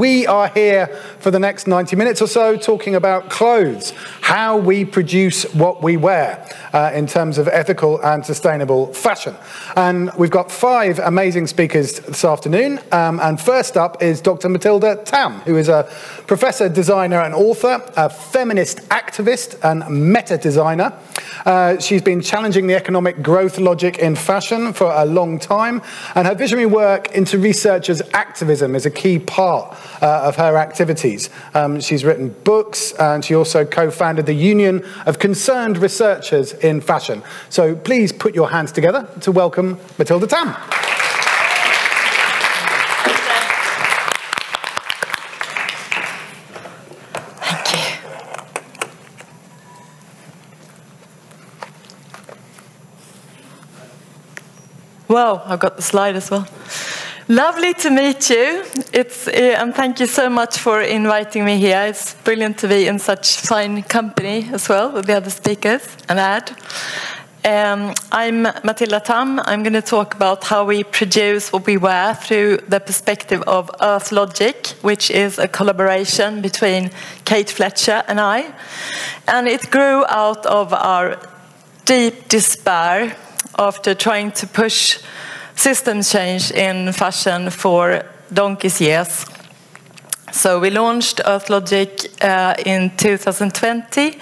We are here for the next 90 minutes or so talking about clothes, how we produce what we wear in terms of ethical and sustainable fashion. And we've got 5 amazing speakers this afternoon. And first up is Dr. Matilda Tam, who is a professor, designer and author, a feminist activist and meta designer. She's been challenging the economic growth logic in fashion for a long time, and her visionary work into researchers' activism is a key part of her activities. She's written books, and she also co-founded the Union of Concerned Researchers in Fashion. So please put your hands together to welcome Matilda Tam. Wow, I've got the slide as well. Lovely to meet you. And thank you so much for inviting me here. It's brilliant to be in such fine company as well with the other speakers and Ad. I'm Matilda Tam. I'm going to talk about how we produce what we wear through the perspective of Earth Logic, which is a collaboration between Kate Fletcher and I. And it grew out of our deep despair after trying to push system change in fashion for donkey's years. So we launched Earth Logic in 2020,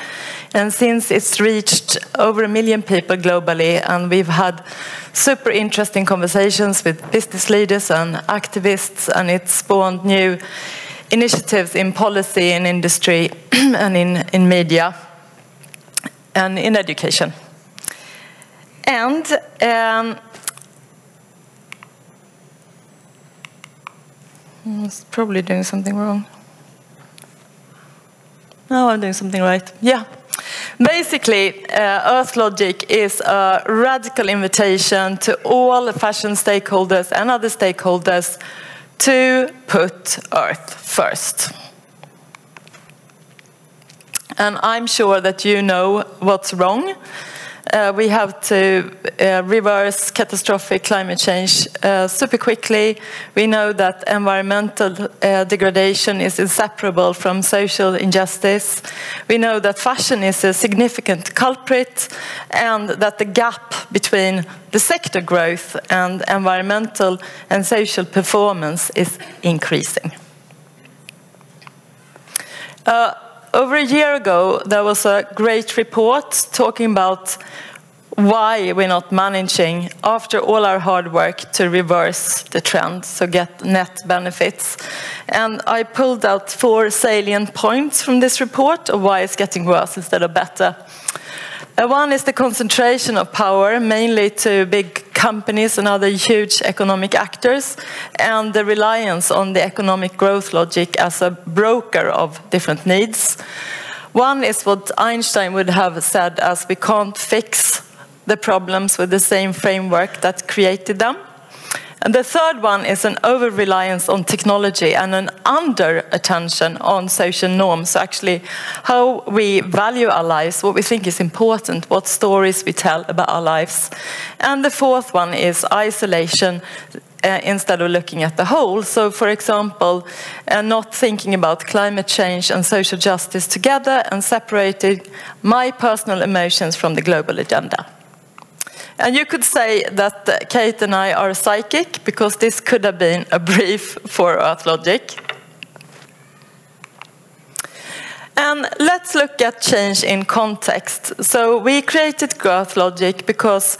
and since it's reached over 1 million people globally, and we've had super interesting conversations with business leaders and activists, and it spawned new initiatives in policy, in industry, and in media, and in education. And I was probably doing something wrong. No, I'm doing something right. Yeah. Basically, Earth Logic is a radical invitation to all fashion stakeholders and other stakeholders to put Earth first. And I'm sure that you know what's wrong. We have to reverse catastrophic climate change super quickly. We know that environmental degradation is inseparable from social injustice. We know that fashion is a significant culprit, and that the gap between the sector growth and environmental and social performance is increasing. Over a year ago, there was a great report talking about why we're not managing, after all our hard work, to reverse the trend, so get net benefits. And I pulled out 4 salient points from this report of why it's getting worse instead of better. One is the concentration of power, mainly to big companies and other huge economic actors, and the reliance on the economic growth logic as a broker of different needs. One is what Einstein would have said as, we can't fix the problems with the same framework that created them. And the third one is an over-reliance on technology and an under-attention on social norms, so actually how we value our lives, what we think is important, what stories we tell about our lives. And the fourth one is isolation instead of looking at the whole. So, for example, not thinking about climate change and social justice together, and separating my personal emotions from the global agenda. And you could say that Kate and I are psychic, because this could have been a brief for Earth Logic. And let's look at change in context. So we created Earth Logic because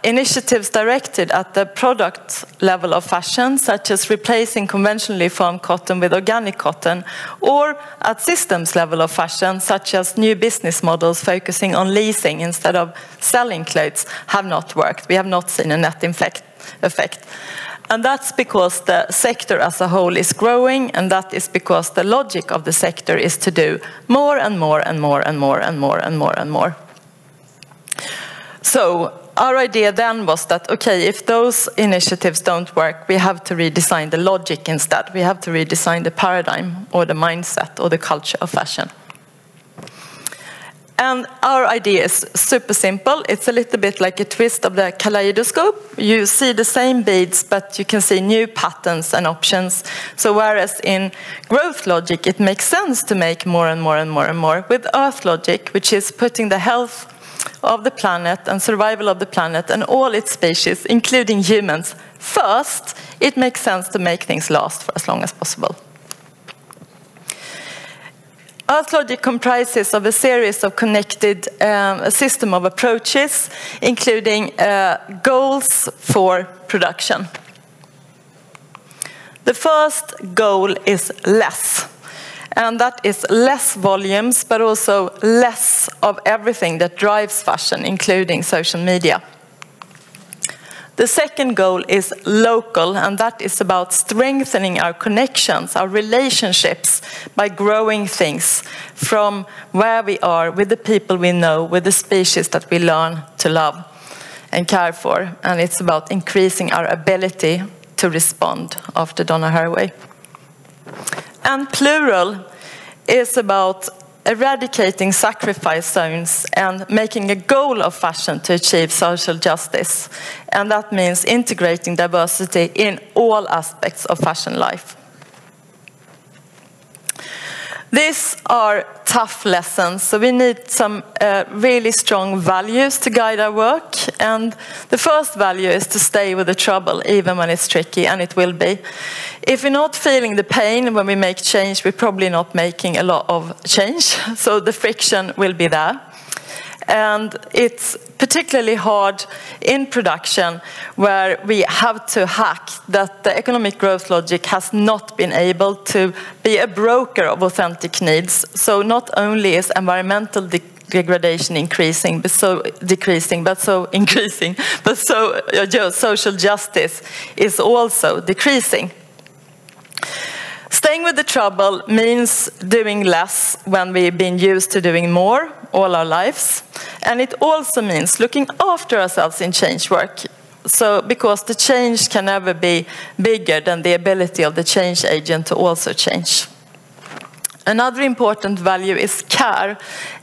initiatives directed at the product level of fashion, such as replacing conventionally farmed cotton with organic cotton, or at systems level of fashion, such as new business models focusing on leasing instead of selling clothes, have not worked. We have not seen a net effect. And that's because the sector as a whole is growing, and that is because the logic of the sector is to do more and more and more and more and more and more and more. So our idea then was that, okay, if those initiatives don't work, we have to redesign the logic instead. We have to redesign the paradigm or the mindset or the culture of fashion. And our idea is super simple. It's a little bit like a twist of the kaleidoscope. You see the same beads, but you can see new patterns and options. So whereas in growth logic, it makes sense to make more and more and more and more. With earth logic, which is putting the health of the planet and survival of the planet and all its species, including humans, first, it makes sense to make things last for as long as possible. Earth logic comprises of a series of connected a system of approaches, including goals for production. The first goal is less, and that is less volumes, but also less of everything that drives fashion, including social media. The second goal is local, and that is about strengthening our connections, our relationships, by growing things from where we are, with the people we know, with the species that we learn to love and care for. And it's about increasing our ability to respond after Donna Haraway. And plural is about eradicating sacrifice zones and making a goal of fashion to achieve social justice. And that means integrating diversity in all aspects of fashion life. These are tough lessons, so we need some really strong values to guide our work. And the first value is to stay with the trouble, even when it's tricky, and it will be. If we're not feeling the pain when we make change, we're probably not making a lot of change, so the friction will be there. And it's particularly hard in production where we have to hack that the economic growth logic has not been able to be a broker of authentic needs. So not only is environmental degradation increasing, but so decreasing, but so increasing, but so social justice is also decreasing. Staying with the trouble means doing less when we've been used to doing more all our lives. And it also means looking after ourselves in change work. So, because the change can never be bigger than the ability of the change agent to also change. Another important value is care.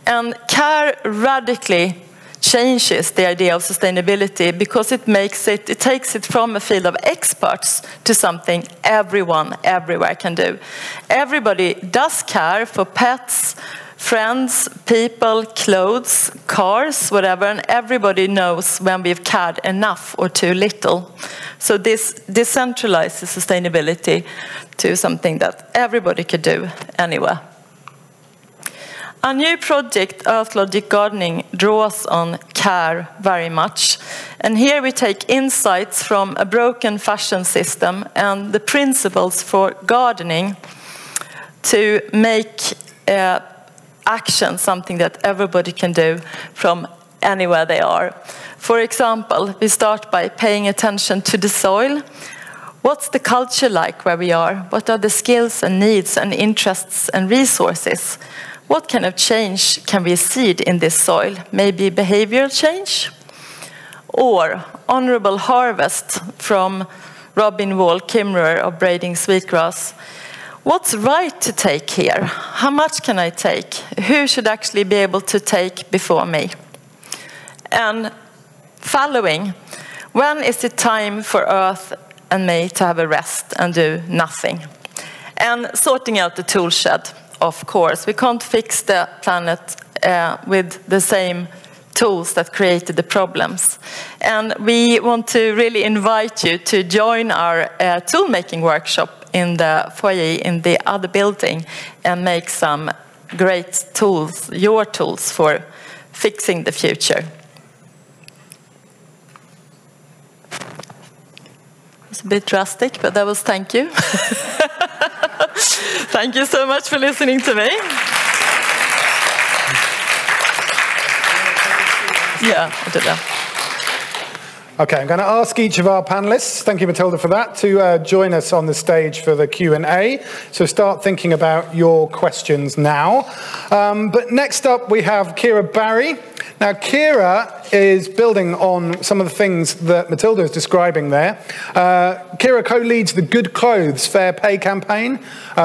And care radically changes the idea of sustainability because it takes it from a field of experts to something everyone, everywhere can do. Everybody does care for pets, friends, people, clothes, cars, whatever, and everybody knows when we've cared enough or too little. So this decentralizes sustainability to something that everybody could do anywhere. Our new project, Earth Logic Gardening, draws on care very much. And here we take insights from a broken fashion system and the principles for gardening to make action something that everybody can do from anywhere they are. For example, we start by paying attention to the soil. What's the culture like where we are? What are the skills and needs and interests and resources? What kind of change can we seed in this soil? Maybe behavioral change? Or honorable harvest from Robin Wall Kimmerer of Braiding Sweetgrass. What's right to take here? How much can I take? Who should actually be able to take before me? And following, when is it time for Earth and me to have a rest and do nothing? And sorting out the tool shed. Of course, we can't fix the planet with the same tools that created the problems. And we want to really invite you to join our tool-making workshop in the foyer in the other building and make some great tools, your tools for fixing the future. It's a bit drastic, but that was thank you. Thank you so much for listening to me. Yeah, I did that. Okay, I'm going to ask each of our panelists, thank you Matilda for that, to ciara us on the stage for the Q&A. So start thinking about your questions now. But next up we have Ciara Barry. Now Ciara is building on some of the things that Matilda is describing there. Ciara co-leads the Good Clothes Fair Pay campaign,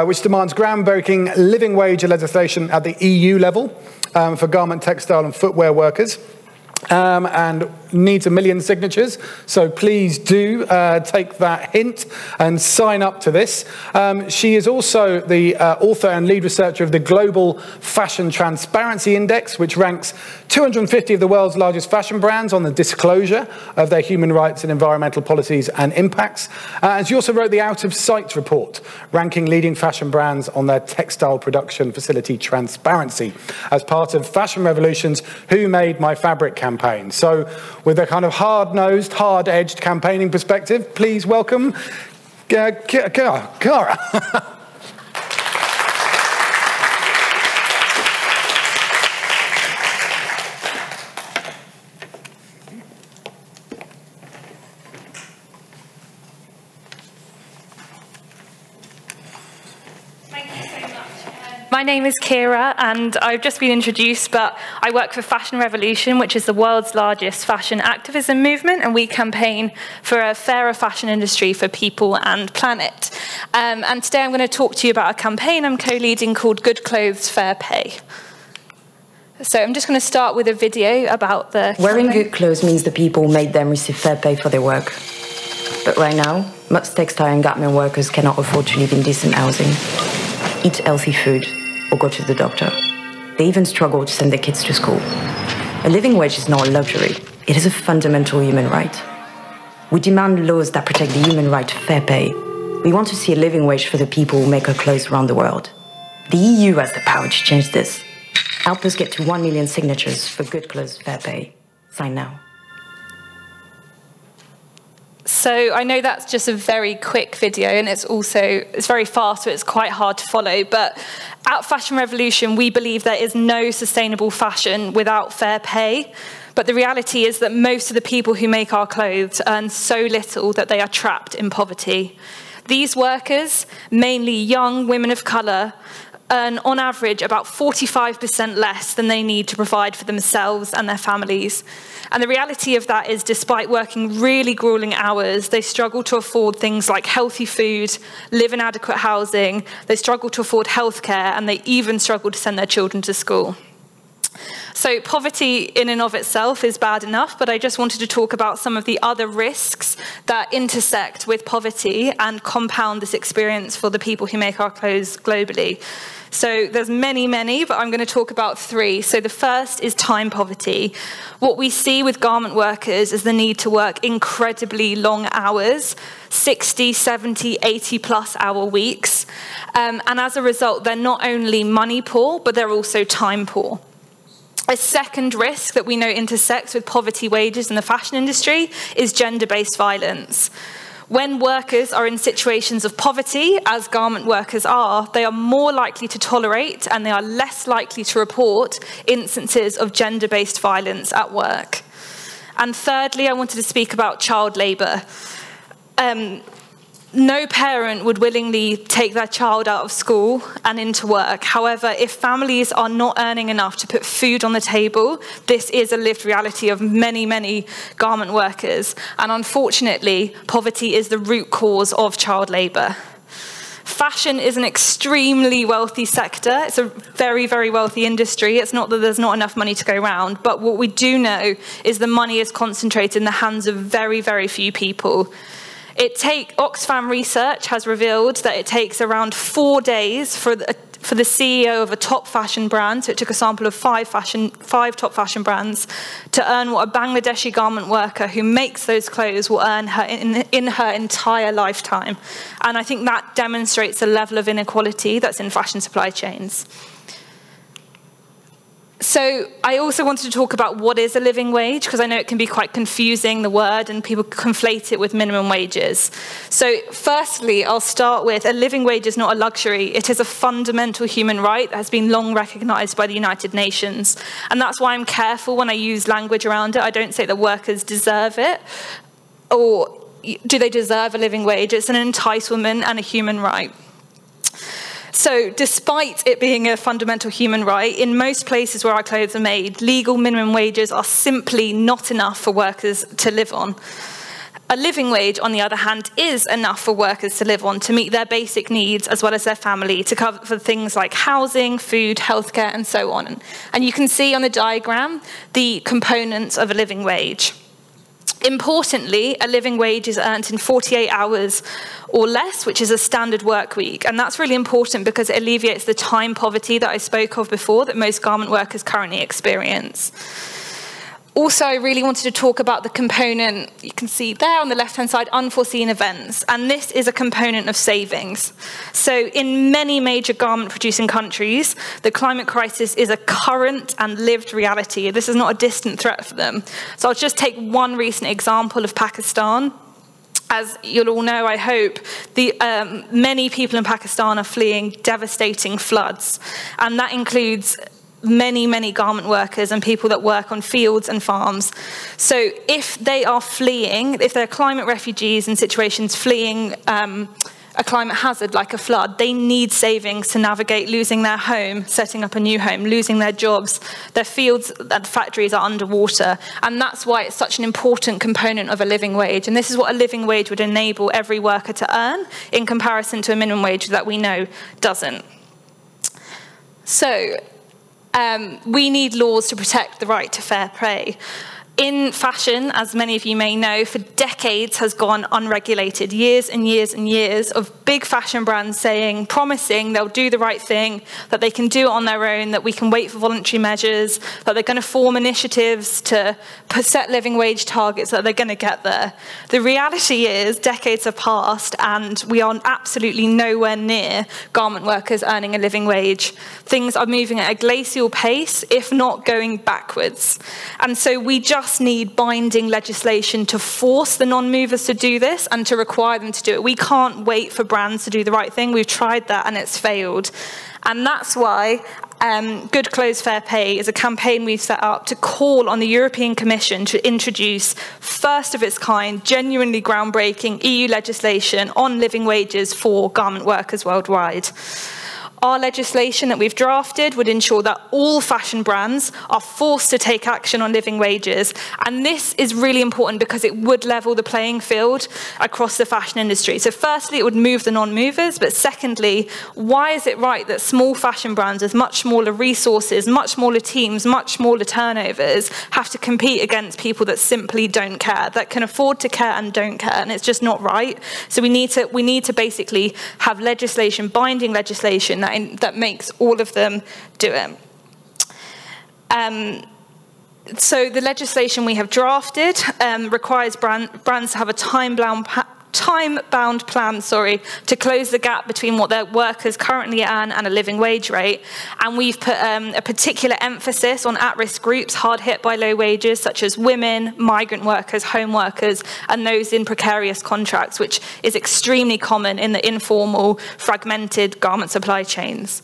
which demands groundbreaking living wage legislation at the EU level. for garment, textile and footwear workers. And needs 1 million signatures, so please do take that hint and sign up to this. She is also the author and lead researcher of the Global Fashion Transparency Index, which ranks 250 of the world's largest fashion brands on the disclosure of their human rights and environmental policies and impacts. And she also wrote the Out of Sight report, ranking leading fashion brands on their textile production facility transparency as part of Fashion Revolution's Who Made My Fabric campaign. So with a kind of hard-nosed, hard-edged campaigning perspective, please welcome Ciara. My name is Ciara, and I've just been introduced, but I work for Fashion Revolution, which is the world's largest fashion activism movement, and we campaign for a fairer fashion industry for people and planet. And today I'm going to talk to you about a campaign I'm co-leading called Good Clothes, Fair Pay. So I'm just going to start with a video about the Wearing good clothes means the people who made them receive fair pay for their work. But right now, most textile and garment workers cannot afford to live in decent housing, eat healthy food, or go to the doctor. They even struggle to send their kids to school. A living wage is not a luxury. It is a fundamental human right. We demand laws that protect the human right to fair pay. We want to see a living wage for the people who make our clothes around the world. The EU has the power to change this. Help us get to 1 million signatures for Good Clothes, Fair Pay. Sign now. So I know that's just a very quick video, and it's very fast, so it's quite hard to follow. But at Fashion Revolution, we believe there is no sustainable fashion without fair pay. But the reality is that most of the people who make our clothes earn so little that they are trapped in poverty. These workers, mainly young women of colour, earn on average about 45% less than they need to provide for themselves and their families. And the reality of that is, despite working really grueling hours, they struggle to afford things like healthy food, live in adequate housing, they struggle to afford healthcare, and they even struggle to send their children to school. So poverty in and of itself is bad enough, but I just wanted to talk about some of the other risks that intersect with poverty and compound this experience for the people who make our clothes globally. So there's many, but I'm going to talk about 3. So the first is time poverty. What we see with garment workers is the need to work incredibly long hours, 60, 70, 80 plus hour weeks. And as a result, they're not only money poor, but they're also time poor. A second risk that we know intersects with poverty wages in the fashion industry is gender-based violence. When workers are in situations of poverty, as garment workers are, they are more likely to tolerate and they are less likely to report instances of gender-based violence at work. And thirdly, I wanted to speak about child labour. No parent would willingly take their child out of school and into work. However, if families are not earning enough to put food on the table, this is a lived reality of many garment workers. And unfortunately, poverty is the root cause of child labour. Fashion is an extremely wealthy sector. It's a very wealthy industry. It's not that there's not enough money to go around, but what we do know is the money is concentrated in the hands of very few people. Oxfam research has revealed that it takes around 4 days for the CEO of a top fashion brand, so it took a sample of 5 top fashion brands, to earn what a Bangladeshi garment worker who makes those clothes will earn in her entire lifetime. And I think that demonstrates a level of inequality that's in fashion supply chains. So I also wanted to talk about what is a living wage, because I know it can be quite confusing, the word, and people conflate it with minimum wages. So firstly, I'll start with a living wage is not a luxury. It is a fundamental human right that has been long recognised by the United Nations. And that's why I'm careful when I use language around it. I don't say that workers deserve it, or do they deserve a living wage. It's an entitlement and a human right. So despite it being a fundamental human right, in most places where our clothes are made, legal minimum wages are simply not enough for workers to live on. A living wage, on the other hand, is enough for workers to live on, to meet their basic needs as well as their family, to cover for things like housing, food, healthcare, and so on. And you can see on the diagram the components of a living wage. Importantly, a living wage is earned in 48 hours or less, which is a standard work week. And that's really important because it alleviates the time poverty that I spoke of before that most garment workers currently experience. Also, I really wanted to talk about the component, you can see there on the left-hand side, unforeseen events. And this is a component of savings. So in many major garment-producing countries, the climate crisis is a current and lived reality. This is not a distant threat for them. So I'll just take one recent example of Pakistan. As you'll all know, I hope, many people in Pakistan are fleeing devastating floods. And that includes many, many garment workers and people that work on fields and farms. So if they are fleeing, if they're climate refugees in situations fleeing a climate hazard like a flood, they need savings to navigate losing their home, setting up a new home, losing their jobs. Their fields and factories are underwater. And that's why it's such an important component of a living wage. And this is what a living wage would enable every worker to earn in comparison to a minimum wage that we know doesn't. So, we need laws to protect the right to fair pay. In fashion, as many of you may know, for decades has gone unregulated. Years and years and years of big fashion brands promising they'll do the right thing, that they can do it on their own, that we can wait for voluntary measures, that they're going to form initiatives to set living wage targets, that they're going to get there. The reality is decades have passed and we are absolutely nowhere near garment workers earning a living wage. Things are moving at a glacial pace, if not going backwards. And so we just need binding legislation to force the non-movers to do this and to require them to do it. We can't wait for brands to do the right thing. We've tried that and it's failed. And that's why Good Clothes Fair Pay is a campaign we've set up to call on the European Commission to introduce first of its kind, genuinely groundbreaking EU legislation on living wages for garment workers worldwide. Our legislation that we've drafted would ensure that all fashion brands are forced to take action on living wages. And this is really important because it would level the playing field across the fashion industry. So firstly, it would move the non-movers. But secondly, why is it right that small fashion brands with much smaller resources, much smaller teams, much smaller turnovers have to compete against people that simply don't care, that can afford to care and don't care? And it's just not right. So we need to basically have legislation, binding legislation that makes all of them do it. So the legislation we have drafted requires brands to have a time-bound plan, to close the gap between what their workers currently earn and a living wage rate. And we've put a particular emphasis on at-risk groups hard hit by low wages, such as women, migrant workers, home workers, and those in precarious contracts, which is extremely common in the informal, fragmented garment supply chains.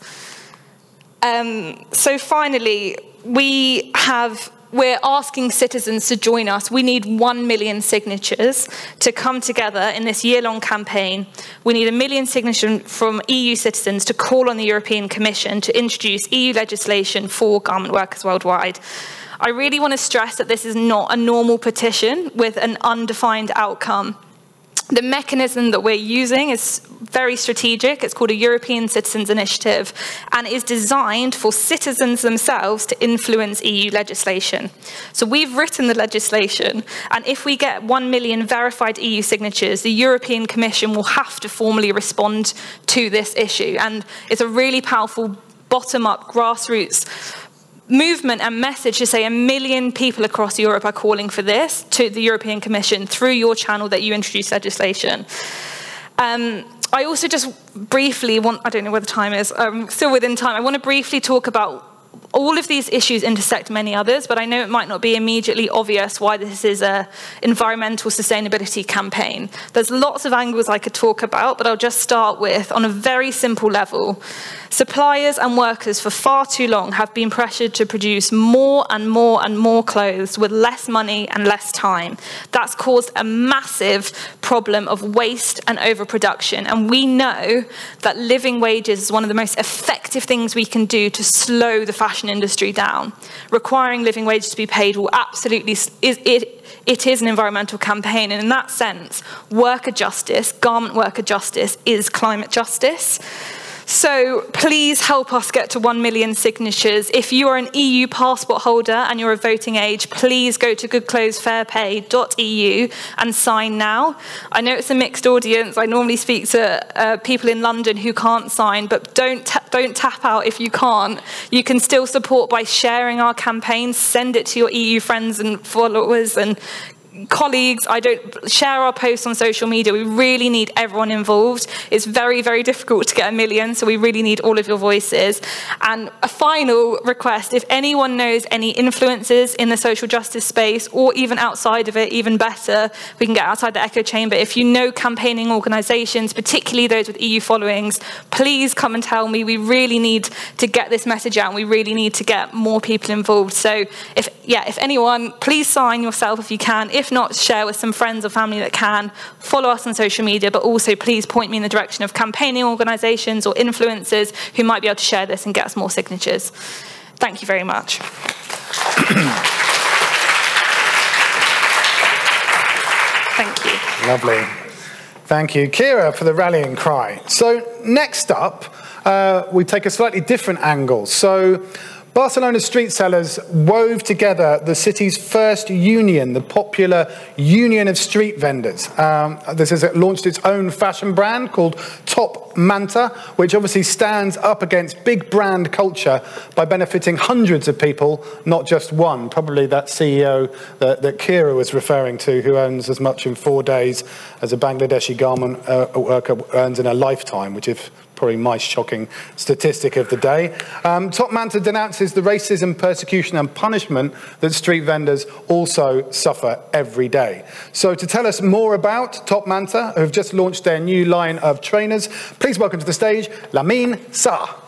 So finally, we're asking citizens to join us. We need 1 million signatures to come together in this year-long campaign. We need 1 million signatures from EU citizens to call on the European Commission to introduce EU legislation for garment workers worldwide. I really want to stress that this is not a normal petition with an undefined outcome. The mechanism that we're using is very strategic. It's called a European Citizens Initiative and is designed for citizens themselves to influence EU legislation. So we've written the legislation, and if we get 1 million verified EU signatures, the European Commission will have to formally respond to this issue. And it's a really powerful bottom-up grassroots movement and message to say 1 million people across Europe are calling for this to the European Commission through your channel that you introduce legislation. I also just briefly I don't know where the time is, still within time, I want to briefly talk about all of these issues intersect many others, but I know it might not be immediately obvious why this is an environmental sustainability campaign. There's lots of angles I could talk about, but I'll just start with, on a very simple level, suppliers and workers for far too long have been pressured to produce more and more and more clothes with less money and less time. That's caused a massive problem of waste and overproduction, and we know that living wages is one of the most effective things we can do to slow the fashion fashion industry down. Requiring living wages to be paid will absolutely, it is an environmental campaign, and in that sense, worker justice, garment worker justice, is climate justice. So please help us get to 1 million signatures. If you are an EU passport holder and you're of voting age, please go to goodclothesfairpay.eu and sign now. I know it's a mixed audience. I normally speak to people in London who can't sign, but don't tap out if you can't. You can still support by sharing our campaign. Send it to your EU friends and followers and colleagues. Share our posts on social media. We really need everyone involved. It's very, very difficult to get 1 million, so we really need all of your voices. And a final request, if anyone knows any influencers in the social justice space or even outside of it, even better, we can get outside the echo chamber. If you know campaigning organisations, particularly those with EU followings, please come and tell me. We really need to get this message out, and we really need to get more people involved. So if anyone, please sign yourself if you can. If not, share with some friends or family that can. Follow us on social media, but also please point me in the direction of campaigning organisations or influencers who might be able to share this and get us more signatures. Thank you very much. Thank you. Lovely. Thank you, Ciara, for the rallying cry. So next up, we take a slightly different angle. So Barcelona street sellers wove together the city's first union, the popular Union of Street Vendors. This has launched its own fashion brand called Top Manta, which obviously stands up against big brand culture by benefiting hundreds of people, not just one. Probably that CEO that Ciara was referring to, who earns as much in 4 days as a Bangladeshi garment worker earns in a lifetime, which is probably my shocking statistic of the day. Top Manta denounces the racism, persecution and punishment that street vendors also suffer every day. So to tell us more about Top Manta, who have just launched their new line of trainers, please welcome to the stage Lamine, Sarr.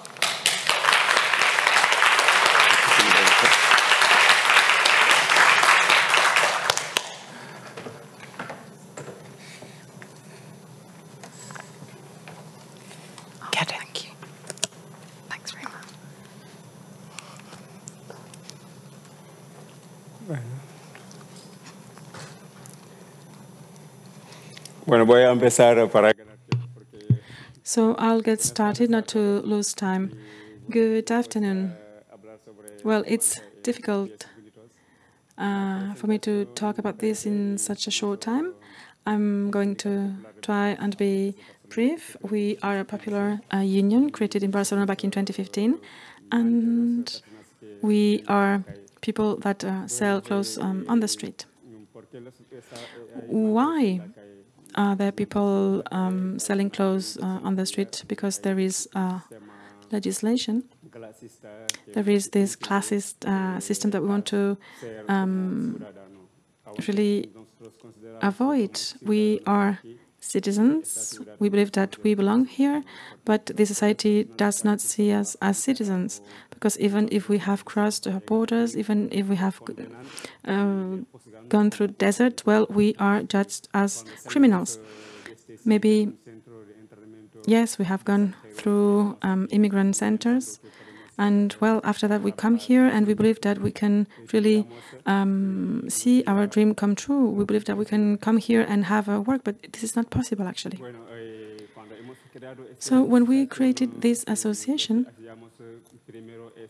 So I'll get started, not to lose time. Good afternoon. Well, it's difficult for me to talk about this in such a short time. I'm going to try and be brief. We are a popular union created in Barcelona back in 2015, and we are people that sell clothes on the street. Why are there people selling clothes on the street? Because there is legislation. There is this classist system that we want to really avoid. We are citizens. We believe that we belong here, but the society does not see us as citizens, because even if we have crossed borders, even if we have gone through desert, well, we are judged as criminals. Maybe, yes, we have gone through immigrant centers, and well, after that we come here and we believe that we can really see our dream come true. We believe that we can come here and have a work, but this is not possible actually. So when we created this association,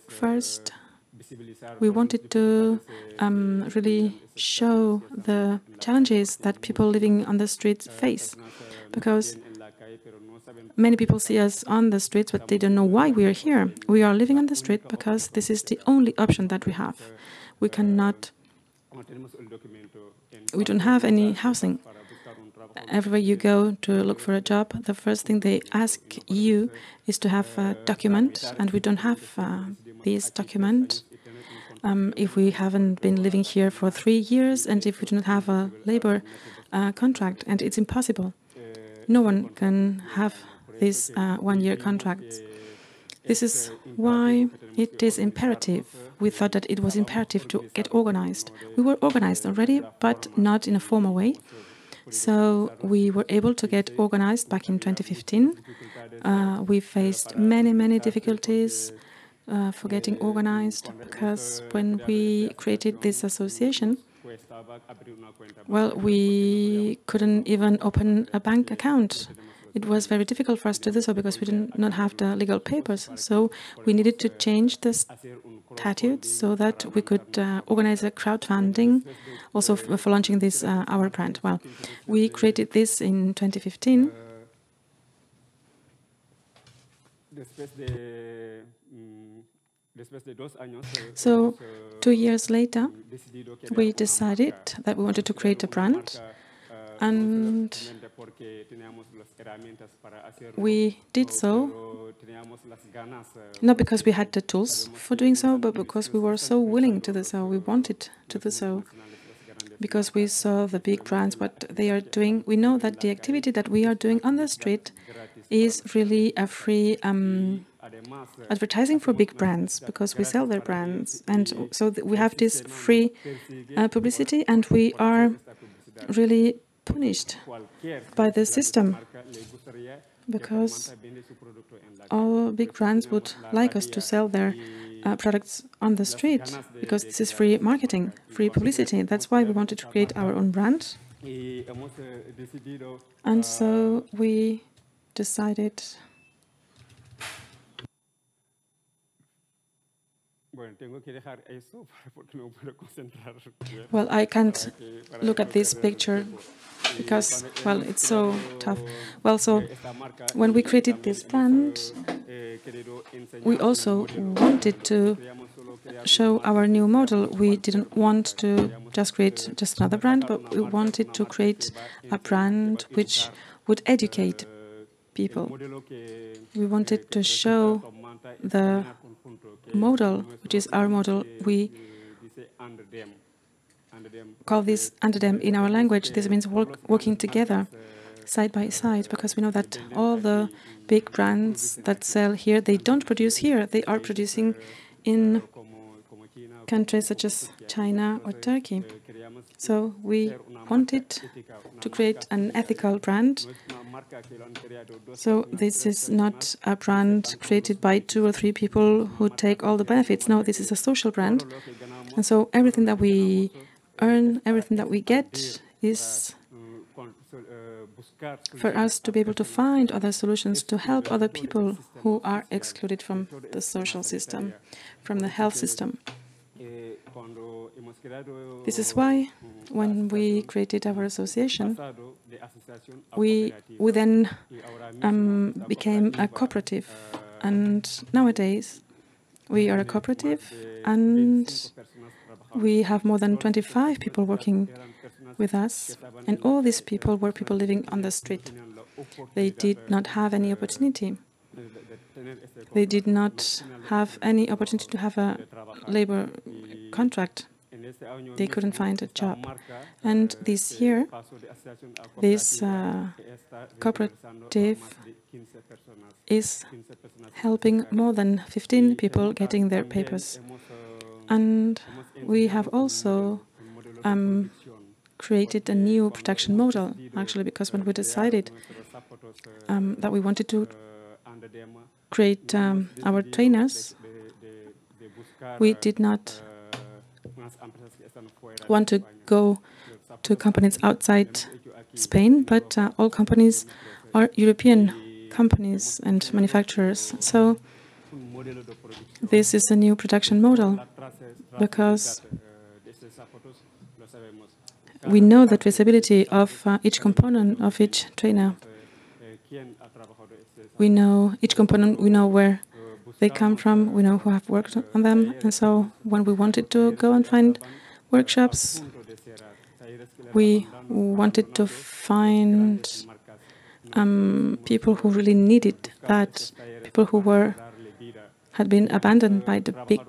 first we wanted to really show the challenges that people living on the streets face, because many people see us on the streets, but they don't know why we are here. We are living on the street because this is the only option that we have. We don't have any housing. Everywhere you go to look for a job, the first thing they ask you is to have a document, and we don't have this document. If we haven't been living here for 3 years, and if we do not have a labor contract, and it's impossible. No one can have this 1-year contract. This is why it is imperative. We thought that it was imperative to get organized. We were organized already, but not in a formal way. So we were able to get organized back in 2015. We faced many, many difficulties for getting organized, because when we created this association, well, we couldn't even open a bank account. It was very difficult for us to do so because we did not have the legal papers. So we needed to change the statutes so that we could organize a crowdfunding also for launching this our brand. Well, we created this in 2015. So 2 years later, we decided that we wanted to create a brand, and we did so not because we had the tools for doing so, but because we were so willing to do so. We wanted to do so because we saw the big brands, what they are doing. We know that the activity that we are doing on the street is really a free advertising for big brands, because we sell their brands. And so we have this free publicity, and we are really punished by the system, because all big brands would like us to sell their products on the street, because this is free marketing, free publicity. That's why we wanted to create our own brand. And so we decided. Well, I can't look at this picture because, well, it's so tough. Well, so when we created this brand, we also wanted to show our new model. We didn't want to just create just another brand, but we wanted to create a brand which would educate people. We wanted to show the model, which is our model. We call this under them in our language. This means working together, side by side, because we know that all the big brands that sell here, they don't produce here. They are producing in countries such as China or Turkey. So we wanted to create an ethical brand. So this is not a brand created by 2 or 3 people who take all the benefits. No, this is a social brand. And so everything that we earn, everything that we get is for us to be able to find other solutions to help other people who are excluded from the social system, from the health system. This is why, when we created our association, we then became a cooperative. And nowadays, we are a cooperative, and we have more than 25 people working with us. And all these people were people living on the street. They did not have any opportunity. They did not have any opportunity to have a labor contract. They couldn't find a job. And this year, this cooperative is helping more than 15 people getting their papers. And we have also created a new production model, actually, because when we decided that we wanted to create our trainers, we did not want to go to companies outside Spain, but all companies are European companies and manufacturers. So this is a new production model, because we know the traceability of each component of each trainer. We know each component, we know where they come from, we know who have worked on them. And so when we wanted to go and find workshops, we wanted to find people who really needed that, people who had been abandoned by the big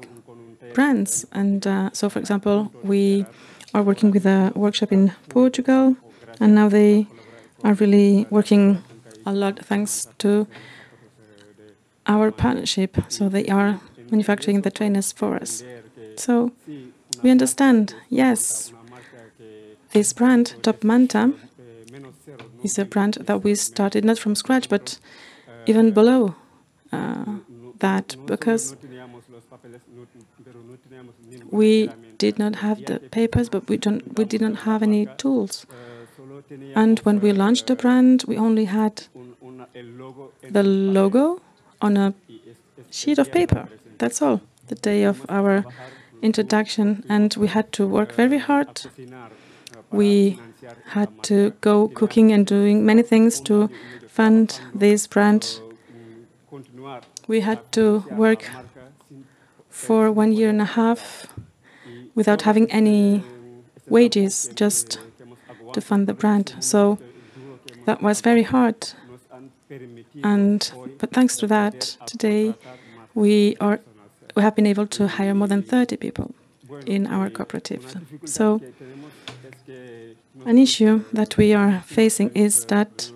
brands. And so, for example, we are working with a workshop in Portugal, and now they are really working a lot thanks to our partnership. So they are manufacturing the trainers for us. So we understand, yes, this brand, Top Manta, is a brand that we started not from scratch, but even below that, because We did not have the papers, but we did not have any tools. And when we launched the brand, we only had the logo on a sheet of paper. That's all. The day of our introduction, and we had to work very hard. We had to go cooking and doing many things to fund this brand. We had to work for 1 year and a half without having any wages, just to fund the brand. So that was very hard. But thanks to that, today we have been able to hire more than 30 people in our cooperative. So an issue that we are facing is that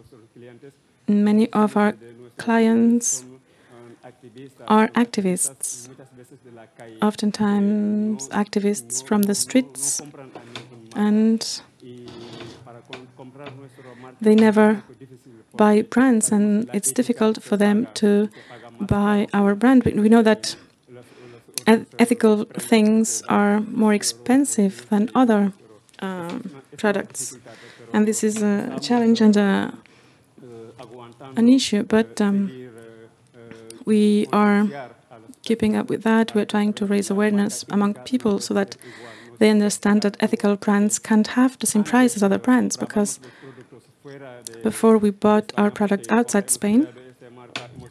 many of our clients are activists, oftentimes activists from the streets, and they never buy brands, and it's difficult for them to buy our brand. We know that ethical things are more expensive than other products, and this is a challenge and an issue, but we are keeping up with that. We're trying to raise awareness among people so that they understand that ethical brands can't have the same price as other brands, because before we bought our products outside Spain,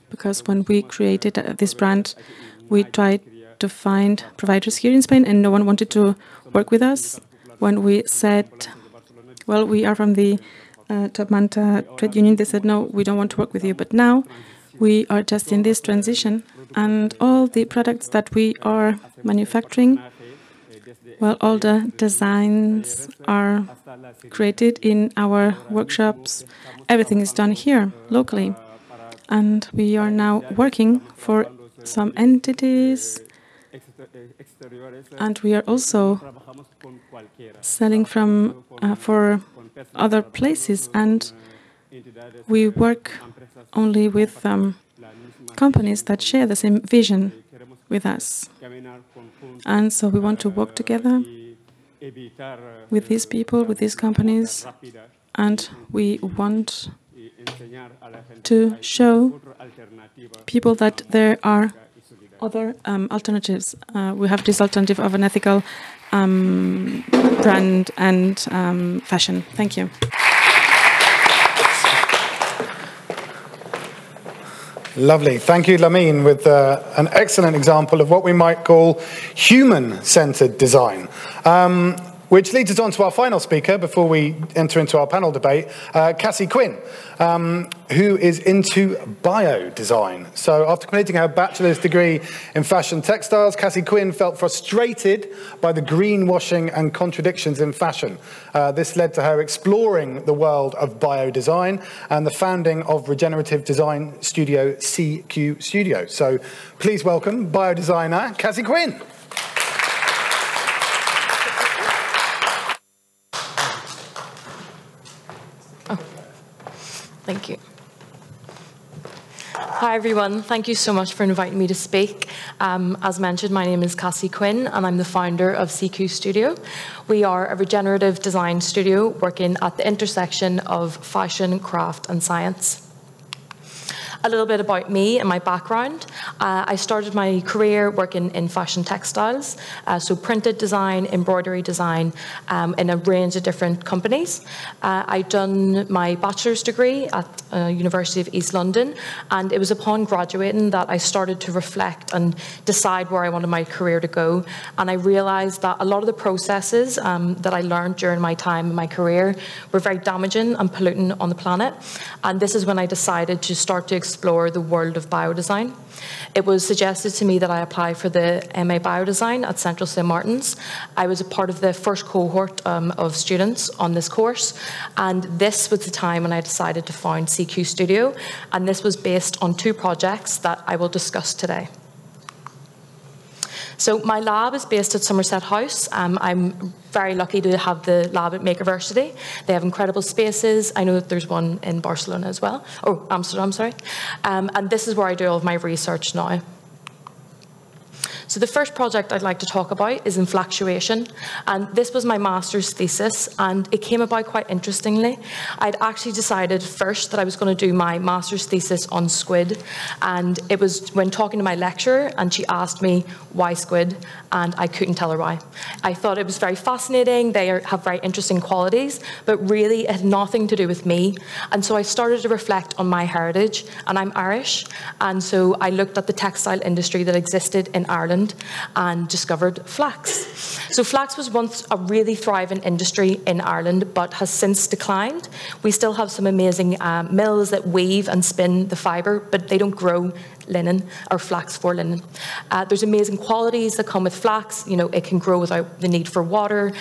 because when we created this brand, we tried to find providers here in Spain and no one wanted to work with us. When we said, well, we are from the top Manta trade union, they said, no, we don't want to work with you. But now we are just in this transition, and all the products that we are manufacturing, well, all the designs are created in our workshops. Everything is done here, locally. And we are now working for some entities, and we are also selling for other places, and we work only with companies that share the same vision with us. And so we want to work together with these people, with these companies, and we want to show people that there are other alternatives. We have this alternative of an ethical brand and fashion. Thank you. Lovely. Thank you, Lamine, with an excellent example of what we might call human-centered design. Which leads us on to our final speaker before we enter into our panel debate, Cassie Quinn, who is into bio-design. So after completing her bachelor's degree in fashion textiles, Cassie Quinn felt frustrated by the greenwashing and contradictions in fashion. This led to her exploring the world of bio-design and the founding of regenerative design studio CQ Studio. So please welcome bio-designer Cassie Quinn. Thank you. Hi, everyone. Thank you so much for inviting me to speak. As mentioned, my name is Cassie Quinn, and I'm the founder of CQ Studio. We are a regenerative design studio working at the intersection of fashion, craft, and science. A little bit about me and my background. I started my career working in fashion textiles, so printed design, embroidery design, in a range of different companies. I'd done my bachelor's degree at University of East London, and it was upon graduating that I started to reflect and decide where I wanted my career to go. And I realised that a lot of the processes that I learned during my time in my career were very damaging and polluting on the planet. And this is when I decided to start to explore the world of biodesign. It was suggested to me that I apply for the MA Biodesign at Central St Martin's. I was a part of the first cohort of students on this course, and this was the time when I decided to found CQ Studio, and this was based on 2 projects that I will discuss today. So my lab is based at Somerset House. I'm very lucky to have the lab at Makerversity. They have incredible spaces. I know that there's one in Barcelona as well, or Amsterdam, sorry. And this is where I do all of my research now. So the first project I'd like to talk about is Infactuation, and this was my master's thesis, and it came about quite interestingly. I'd actually decided first that I was going to do my master's thesis on squid, and it was when talking to my lecturer, and she asked me why squid, and I couldn't tell her why. I thought it was very fascinating, they have very interesting qualities, but really it had nothing to do with me, and so I started to reflect on my heritage, and I'm Irish, and so I looked at the textile industry that existed in Ireland and discovered flax. So flax was once a really thriving industry in Ireland, but has since declined. We still have some amazing mills that weave and spin the fibre, but they don't grow linen or flax for linen. There's amazing qualities that come with flax. You know, it can grow without the need for water,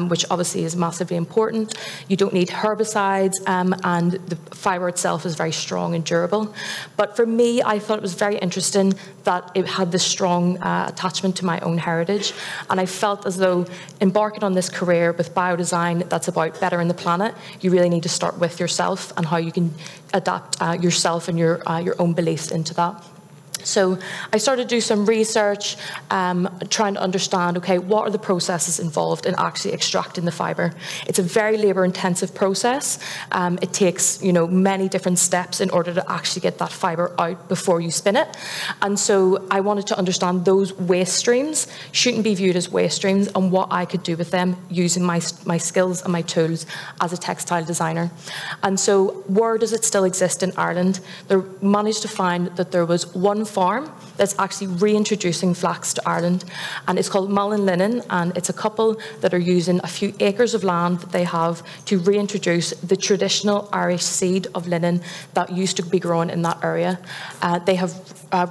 which obviously is massively important. You don't need herbicides, and the fibre itself is very strong and durable. But for me, I thought it was very interesting that it had this strong attachment to my own heritage, and I felt as though embarking on this career with biodesign that's about bettering the planet, you really need to start with yourself and how you can adapt yourself and your own beliefs into that. So I started to do some research, trying to understand, okay, what are the processes involved in actually extracting the fibre? It's a very labour-intensive process. It takes, you know, many different steps in order to actually get that fibre out before you spin it. And so I wanted to understand those waste streams shouldn't be viewed as waste streams, and what I could do with them using my skills and my tools as a textile designer. And so where does it still exist in Ireland? They managed to find that there was one farm that's actually reintroducing flax to Ireland, and it's called Malin Linen, and it's a couple that are using a few acres of land that they have to reintroduce the traditional Irish seed of linen that used to be grown in that area. They have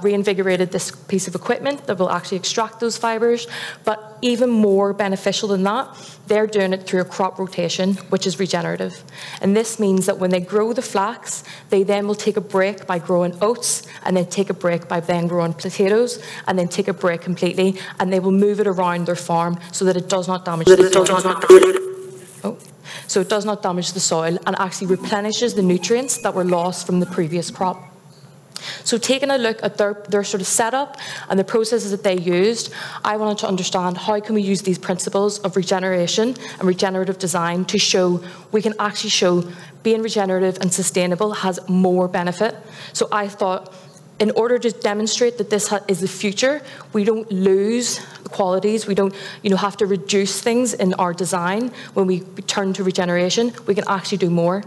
reinvigorated this piece of equipment that will actually extract those fibres, but even more beneficial than that, they're doing it through a crop rotation, which is regenerative. And this means that when they grow the flax, they then will take a break by growing oats, and then take a break by then growing potatoes, and then take a break completely, and they will move it around their farm so that it does not damage the soil. So it does not damage the soil, and actually replenishes the nutrients that were lost from the previous crop. So taking a look at their sort of setup and the processes that they used, I wanted to understand how can we use these principles of regeneration and regenerative design to show, we can actually show being regenerative and sustainable has more benefit. So I thought, in order to demonstrate that this is the future, we don't lose qualities, we don't have to reduce things in our design. When we turn to regeneration, we can actually do more.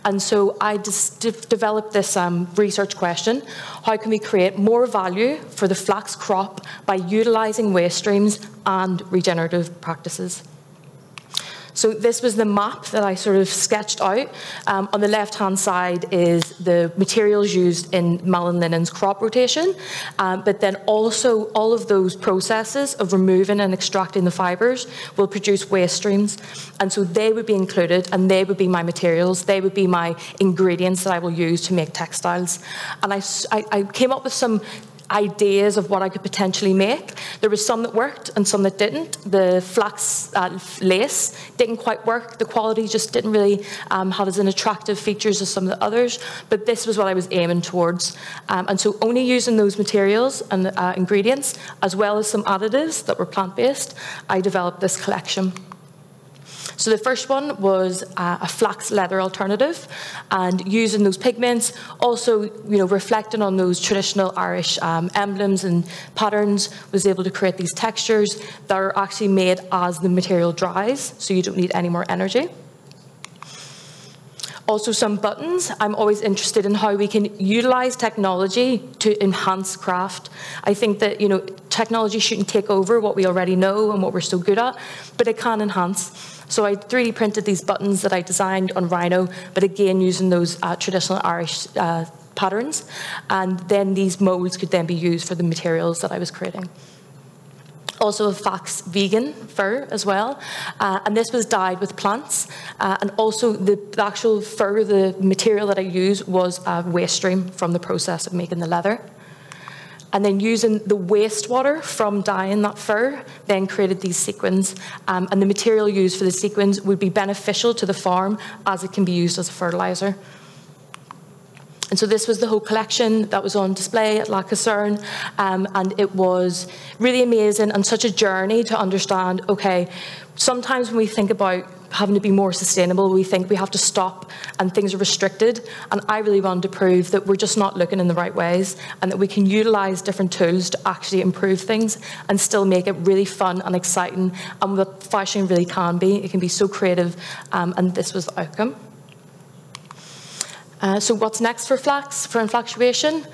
And so I developed this research question: how can we create more value for the flax crop by utilising waste streams and regenerative practices? So this was the map that I sort of sketched out. On the left-hand side is the materials used in Malin Linen's crop rotation, but then also all of those processes of removing and extracting the fibres will produce waste streams, and so they would be included, and they would be my materials, they would be my ingredients that I will use to make textiles. And I came up with some ideas of what I could potentially make. There was some that worked and some that didn't. The flax lace didn't quite work. The quality just didn't really have as an attractive features as some of the others, but this was what I was aiming towards. And so only using those materials and ingredients, as well as some additives that were plant-based, I developed this collection. So the first one was a flax leather alternative, and using those pigments, also reflecting on those traditional Irish emblems and patterns, was able to create these textures that are actually made as the material dries, so you don't need any more energy. Also some buttons. I'm always interested in how we can utilise technology to enhance craft. I think that technology shouldn't take over what we already know and what we're so good at, but it can enhance. So I 3D printed these buttons that I designed on rhino, but again using those traditional Irish patterns, and then these molds could then be used for the materials that I was creating. Also a Flax vegan fur as well, and this was dyed with plants, and also the actual fur, the material that I used was a waste stream from the process of making the leather. And then using the wastewater from dyeing that fur, then created these sequins. And the material used for the sequins would be beneficial to the farm as it can be used as a fertilizer. And so this was the whole collection that was on display at La Caserne, and it was really amazing and such a journey to understand, okay, sometimes when we think about having to be more sustainable, we think we have to stop and things are restricted. And I really wanted to prove that we're just not looking in the right ways and that we can utilize different tools to actually improve things and still make it really fun and exciting. And what fashion really can be, it can be so creative, and this was the outcome. So what's next for Flax, for Infactuation?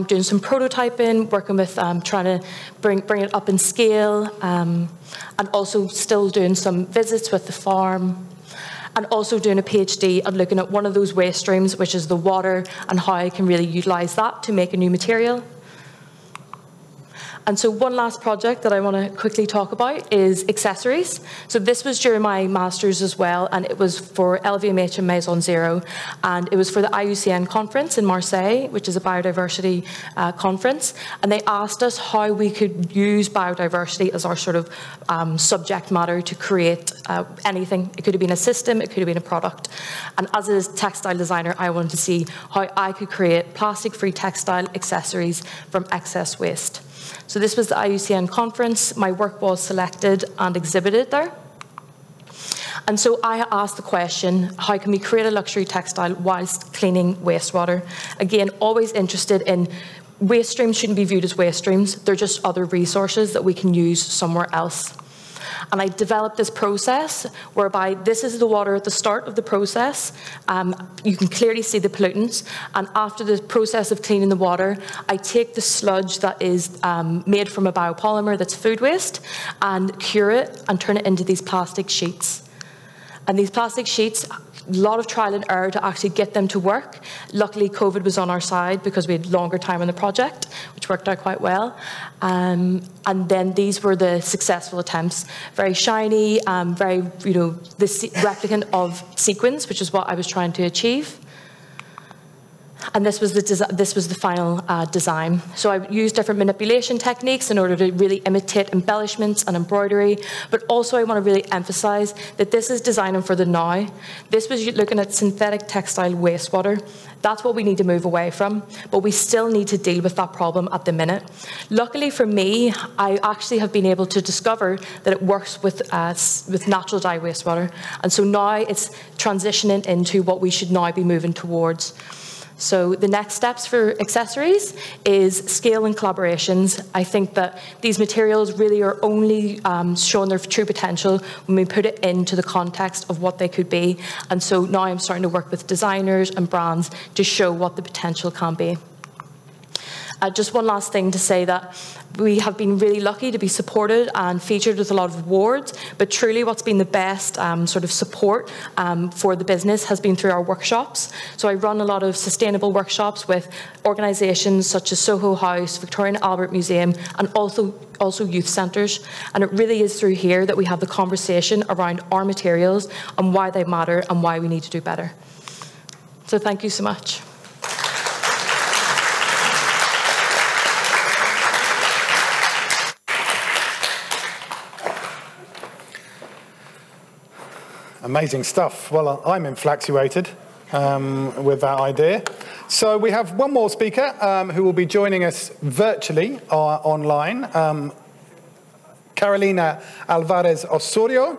Doing some prototyping, working with trying to bring it up in scale, and also still doing some visits with the farm, and also doing a PhD and looking at one of those waste streams, which is the water, and how I can really utilise that to make a new material. And so one last project that I want to quickly talk about is accessories. So this was during my master's as well, and it was for LVMH and Maison Zero, and it was for the IUCN conference in Marseille, which is a biodiversity conference, and they asked us how we could use biodiversity as our sort of subject matter to create anything. It could have been a system, it could have been a product. And as a textile designer, I wanted to see how I could create plastic-free textile accessories from excess waste. So this was the IUCN conference. My work was selected and exhibited there. And so I asked the question, how can we create a luxury textile whilst cleaning wastewater? Again, always interested in waste streams shouldn't be viewed as waste streams. They're just other resources that we can use somewhere else. And I developed this process whereby this is the water at the start of the process. You can clearly see the pollutants. And after the process of cleaning the water, I take the sludge that is made from a biopolymer that's food waste and cure it and turn it into these plastic sheets. And these plastic sheets, a lot of trial and error to actually get them to work. Luckily, COVID was on our side because we had longer time on the project, which worked out quite well. And then these were the successful attempts. Very shiny, very, the replicant of sequins, which is what I was trying to achieve. And this was the final design. So I used different manipulation techniques in order to really imitate embellishments and embroidery, but also I want to really emphasize that this is designing for the now. This was looking at synthetic textile wastewater. That's what we need to move away from, but we still need to deal with that problem at the minute. Luckily for me, I actually have been able to discover that it works with natural dye wastewater, and so now it's transitioning into what we should now be moving towards. So the next steps for accessories is scale and collaborations. I think that these materials really are only showing their true potential when we put it into the context of what they could be. And so now I'm starting to work with designers and brands to show what the potential can be. Just one last thing to say that we have been really lucky to be supported and featured with a lot of awards, but truly what's been the best sort of support for the business has been through our workshops. So I run a lot of sustainable workshops with organisations such as Soho House, Victoria and Albert Museum, and also youth centres. And it really is through here that we have the conversation around our materials and why they matter and why we need to do better. So thank you so much. Amazing stuff. Well, I'm infatuated with that idea. So we have one more speaker who will be joining us virtually online, Carolina Alvarez-Ossorio,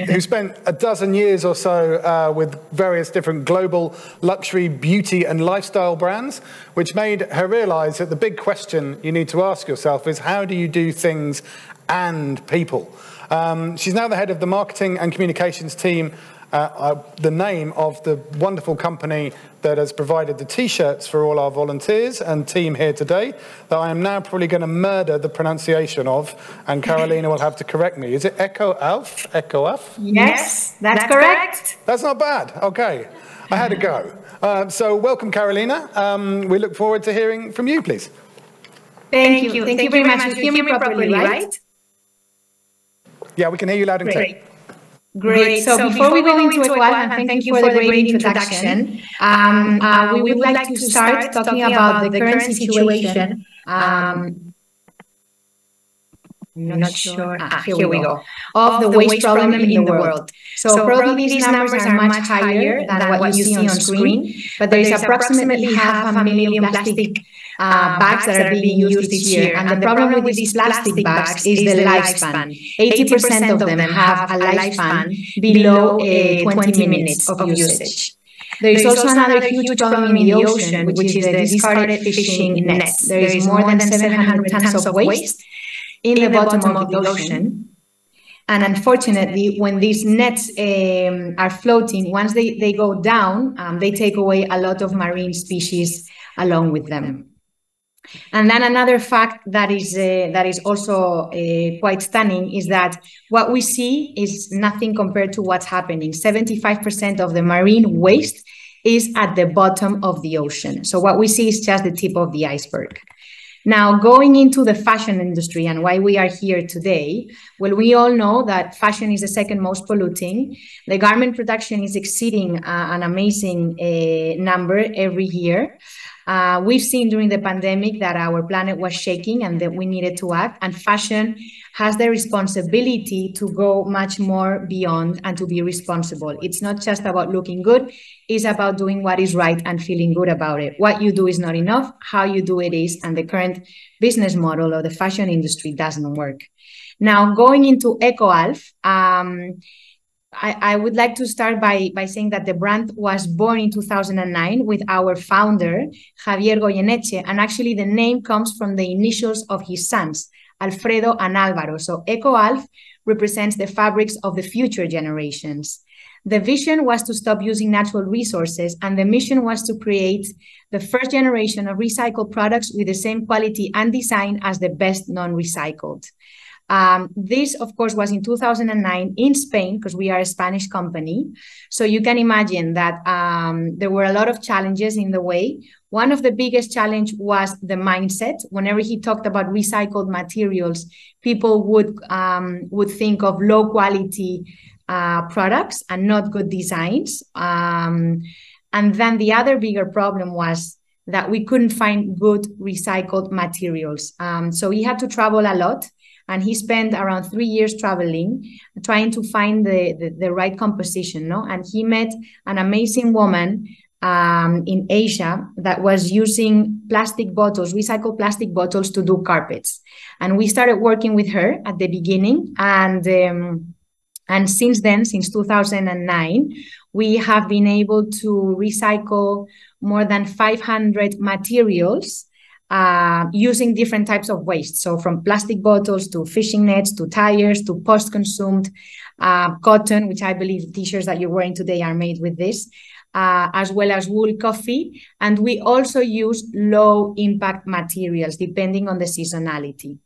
who spent a dozen years or so with various different global luxury, beauty and lifestyle brands, which made her realize that the big question you need to ask yourself is, how do you do things and people? She's now the head of the marketing and communications team, the name of the wonderful company that has provided the T-shirts for all our volunteers and team here today, that I am now probably going to murder the pronunciation of, and Carolina will have to correct me. Is it EcoAlf? EcoAlf? Yes, that's correct. That's not bad. Okay. I had a go. So welcome, Carolina. We look forward to hearing from you, please. Thank you. Thank you very much. You hear me properly, right? Yeah, we can hear you loud and clear. Great. So before we go into EcoAlf, and thank you for the great introduction, we would like to start talking about the current situation. I'm not sure. Here we go. Of the waste problem in the world. So probably these numbers are much higher than what you see on screen, but there is approximately 500,000 plastic bags that are being used each year. And the problem with these plastic bags is the lifespan. 80% of them have a lifespan below 20 minutes of usage. There is also another huge problem in the ocean, which is the discarded fishing nets. There is more than 700 tons of waste in the bottom of the ocean. And unfortunately, when these nets are floating, once they go down, they take away a lot of marine species along with them. And then another fact that is also quite stunning is that what we see is nothing compared to what's happening. 75% of the marine waste is at the bottom of the ocean. So what we see is just the tip of the iceberg. Now, going into the fashion industry and why we are here today, well, we all know that fashion is the second most polluting. The garment production is exceeding an amazing number every year. We've seen during the pandemic that our planet was shaking and that we needed to act, and fashion has the responsibility to go much more beyond and to be responsible. It's not just about looking good, it's about doing what is right and feeling good about it. What you do is not enough, how you do it is, and the current business model of the fashion industry doesn't work. Now, going into EcoAlf, I would like to start by saying that the brand was born in 2009 with our founder, Javier Goyeneche, and actually the name comes from the initials of his sons, Alfredo and Alvaro. So EcoAlf represents the fabrics of the future generations. The vision was to stop using natural resources, and the mission was to create the first generation of recycled products with the same quality and design as the best non-recycled. This, of course, was in 2009 in Spain, because we are a Spanish company. So you can imagine that there were a lot of challenges in the way. One of the biggest challenge was the mindset. Whenever he talked about recycled materials, people would think of low quality products and not good designs. And then the other bigger problem was that we couldn't find good recycled materials. So he had to travel a lot. And he spent around 3 years traveling, trying to find the right composition, no? And he met an amazing woman in Asia that was using plastic bottles, recycled plastic bottles, to do carpets. And we started working with her at the beginning. And since then, since 2009, we have been able to recycle more than 500 materials using different types of waste. So from plastic bottles to fishing nets to tires to post-consumed cotton, which I believe t-shirts that you're wearing today are made with this, as well as wool, coffee. And we also use low impact materials depending on the seasonality.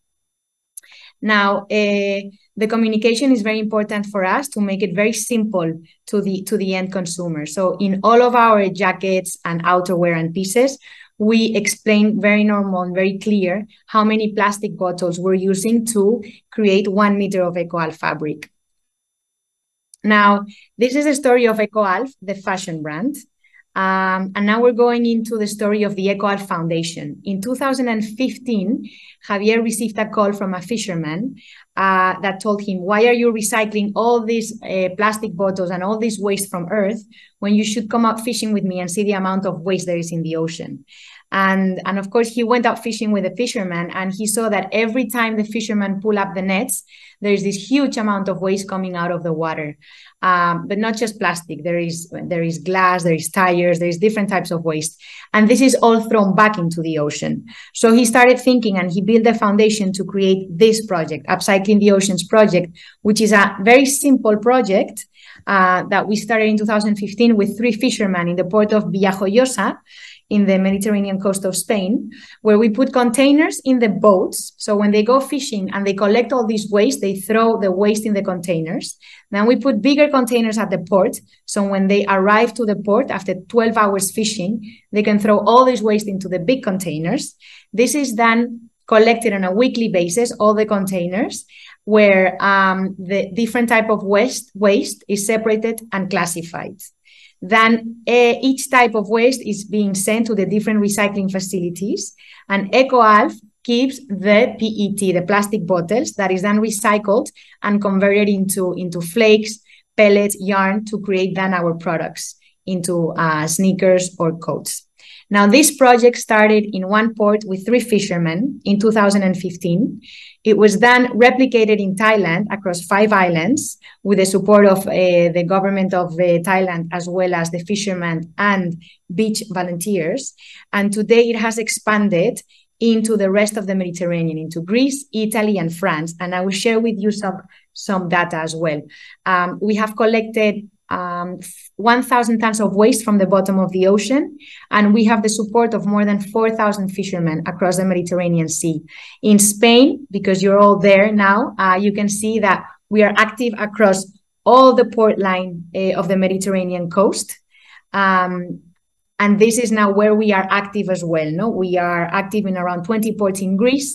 Now, the communication is very important for us to make it very simple to the end consumer. So in all of our jackets and outerwear and pieces, we explain very normal and very clear how many plastic bottles we're using to create 1 meter of EcoAlf fabric. Now, this is the story of EcoAlf, the fashion brand. And now we're going into the story of the EcoAlf Foundation. In 2015, Javier received a call from a fisherman that told him, why are you recycling all these plastic bottles and all this waste from Earth when you should come out fishing with me and see the amount of waste there is in the ocean? And of course, he went out fishing with the fisherman, and he saw that every time the fisherman pull up the nets, there is this huge amount of waste coming out of the water. But not just plastic. There is glass, there is tires, there is different types of waste. And this is all thrown back into the ocean. So he started thinking, and he built a foundation to create this project, Upcycling the Oceans project, which is a very simple project that we started in 2015 with 3 fishermen in the port of Villajoyosa, in the Mediterranean coast of Spain, where we put containers in the boats. So when they go fishing and they collect all this waste, they throw the waste in the containers. Then we put bigger containers at the port. So when they arrive to the port after 12 hours fishing, they can throw all this waste into the big containers. This is then collected on a weekly basis, all the containers, where the different type of waste is separated and classified. Then each type of waste is being sent to the different recycling facilities, and EcoAlf keeps the PET, the plastic bottles, that is then recycled and converted into flakes, pellets, yarn to create then our products into sneakers or coats. Now, this project started in one port with 3 fishermen in 2015. It was then replicated in Thailand across 5 islands with the support of the government of Thailand, as well as the fishermen and beach volunteers. And today it has expanded into the rest of the Mediterranean, into Greece, Italy, and France. And I will share with you some data as well. We have collected 1,000 tons of waste from the bottom of the ocean, and we have the support of more than 4,000 fishermen across the Mediterranean Sea. In Spain, because you're all there now, you can see that we are active across all the port line of the Mediterranean coast. And this is now where we are active as well. No, we are active in around 20 ports in Greece,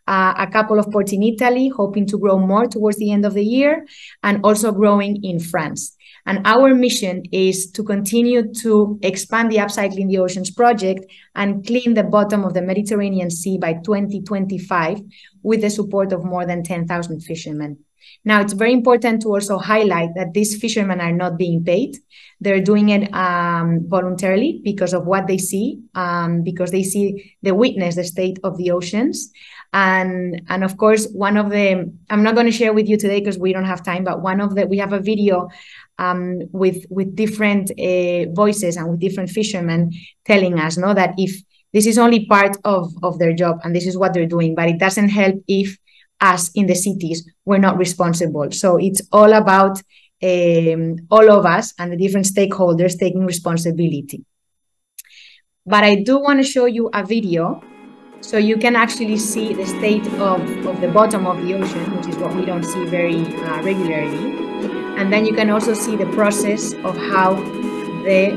a couple of ports in Italy, hoping to grow more towards the end of the year, and also growing in France. And our mission is to continue to expand the Upcycling the Oceans project and clean the bottom of the Mediterranean Sea by 2025 with the support of more than 10,000 fishermen. Now, it's very important to also highlight that these fishermen are not being paid. They're doing it voluntarily because of what they see, because they witness the state of the oceans. And of course, one of the, I'm not going to share with you today because we don't have time, but we have a video with different voices and with different fishermen telling us, no, that if this is only part of their job and this is what they're doing, but it doesn't help if us in the cities, we're not responsible. So it's all about all of us and the different stakeholders taking responsibility. But I do want to show you a video so you can actually see the state of the bottom of the ocean, which is what we don't see very regularly. And then you can also see the process of how the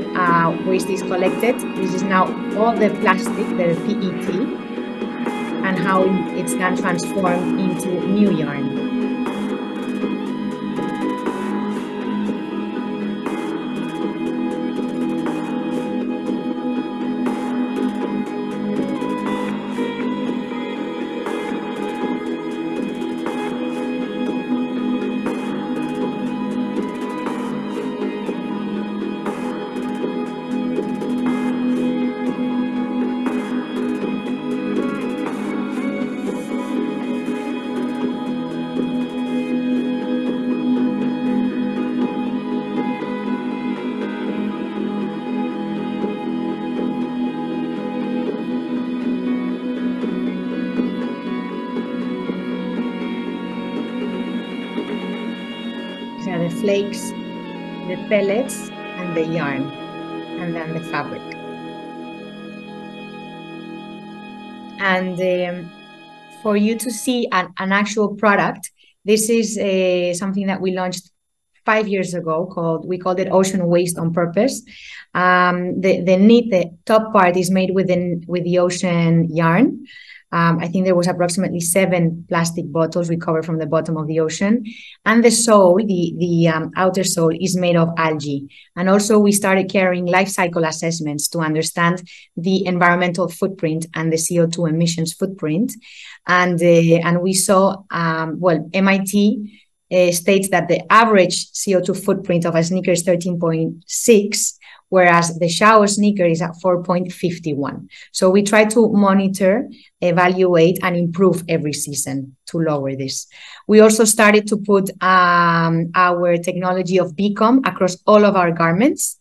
waste is collected. This is now all the plastic, the PET, and how it's then transformed into new yarn. Flakes, the pellets, and the yarn, and then the fabric. And for you to see an actual product, this is something that we launched 5 years ago we called it Ocean Waste on Purpose. The top part is made with the ocean yarn. I think there was approximately 7 plastic bottles recovered from the bottom of the ocean. And the sole, the outer sole, is made of algae. And also we started carrying life cycle assessments to understand the environmental footprint and the CO2 emissions footprint. And we saw, MIT states that the average CO2 footprint of a sneaker is 13.6, whereas the shower sneaker is at 4.51. So we try to monitor, evaluate, and improve every season to lower this. We also started to put our technology of BCOM across all of our garments.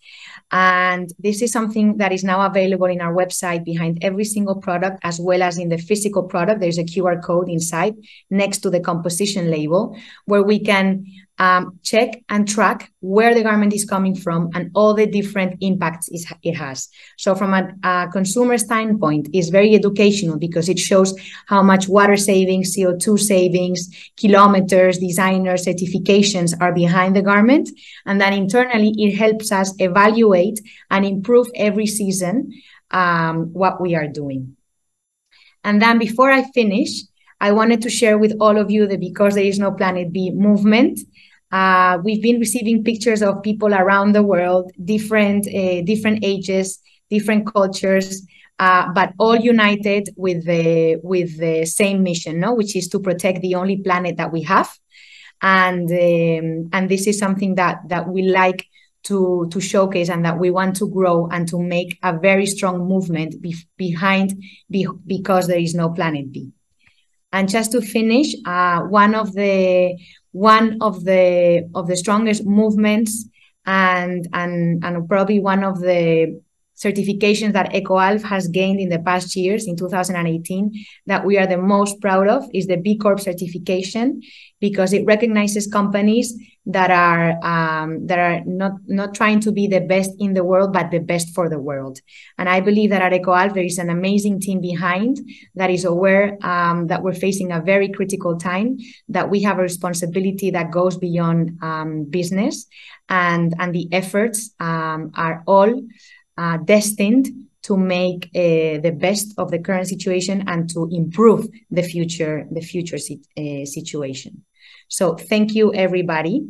And this is something that is now available in our website behind every single product, as well as in the physical product. There's a QR code inside next to the composition label where we can check and track where the garment is coming from and all the different impacts it has. So from a consumer standpoint, it's very educational because it shows how much water savings, CO2 savings, kilometers, designer certifications are behind the garment. And then internally, it helps us evaluate and improve every season what we are doing. And then before I finish, I wanted to share with all of you the Because There Is No Planet B movement. We've been receiving pictures of people around the world, different ages, different cultures, but all united with the same mission, no? Which is to protect the only planet that we have. And this is something that we like to showcase, and that we want to grow and to make a very strong movement behind, because there is no planet B. And just to finish, one of the strongest movements and probably one of the certifications that EcoAlf has gained in the past years, in 2018, that we are the most proud of, is the B Corp certification, because it recognizes companies that are not trying to be the best in the world, but the best for the world. And I believe that at EcoAlf there is an amazing team behind that is aware that we're facing a very critical time, that we have a responsibility that goes beyond business, and the efforts are all destined to make the best of the current situation and to improve the future situation. So thank you, everybody.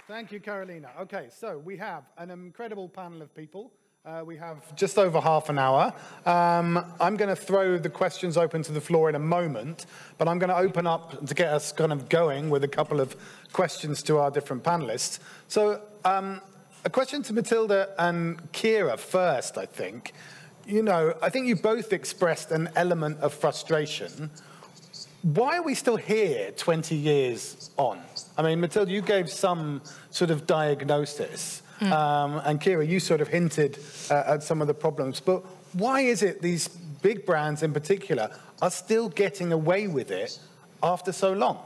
Thank you, Carolina. Okay, so we have an incredible panel of people. We have just over half an hour. I'm going to throw the questions open to the floor in a moment, but I'm going to open up to get us kind of going with a couple of questions to our different panelists. So a question to Matilda and Ciara first, I think. You know, I think you both expressed an element of frustration. Why are we still here 20 years on? I mean, Matilda, you gave some sort of diagnosis. And Ciara, you sort of hinted at some of the problems, but why is it these big brands in particular are still getting away with it after so long?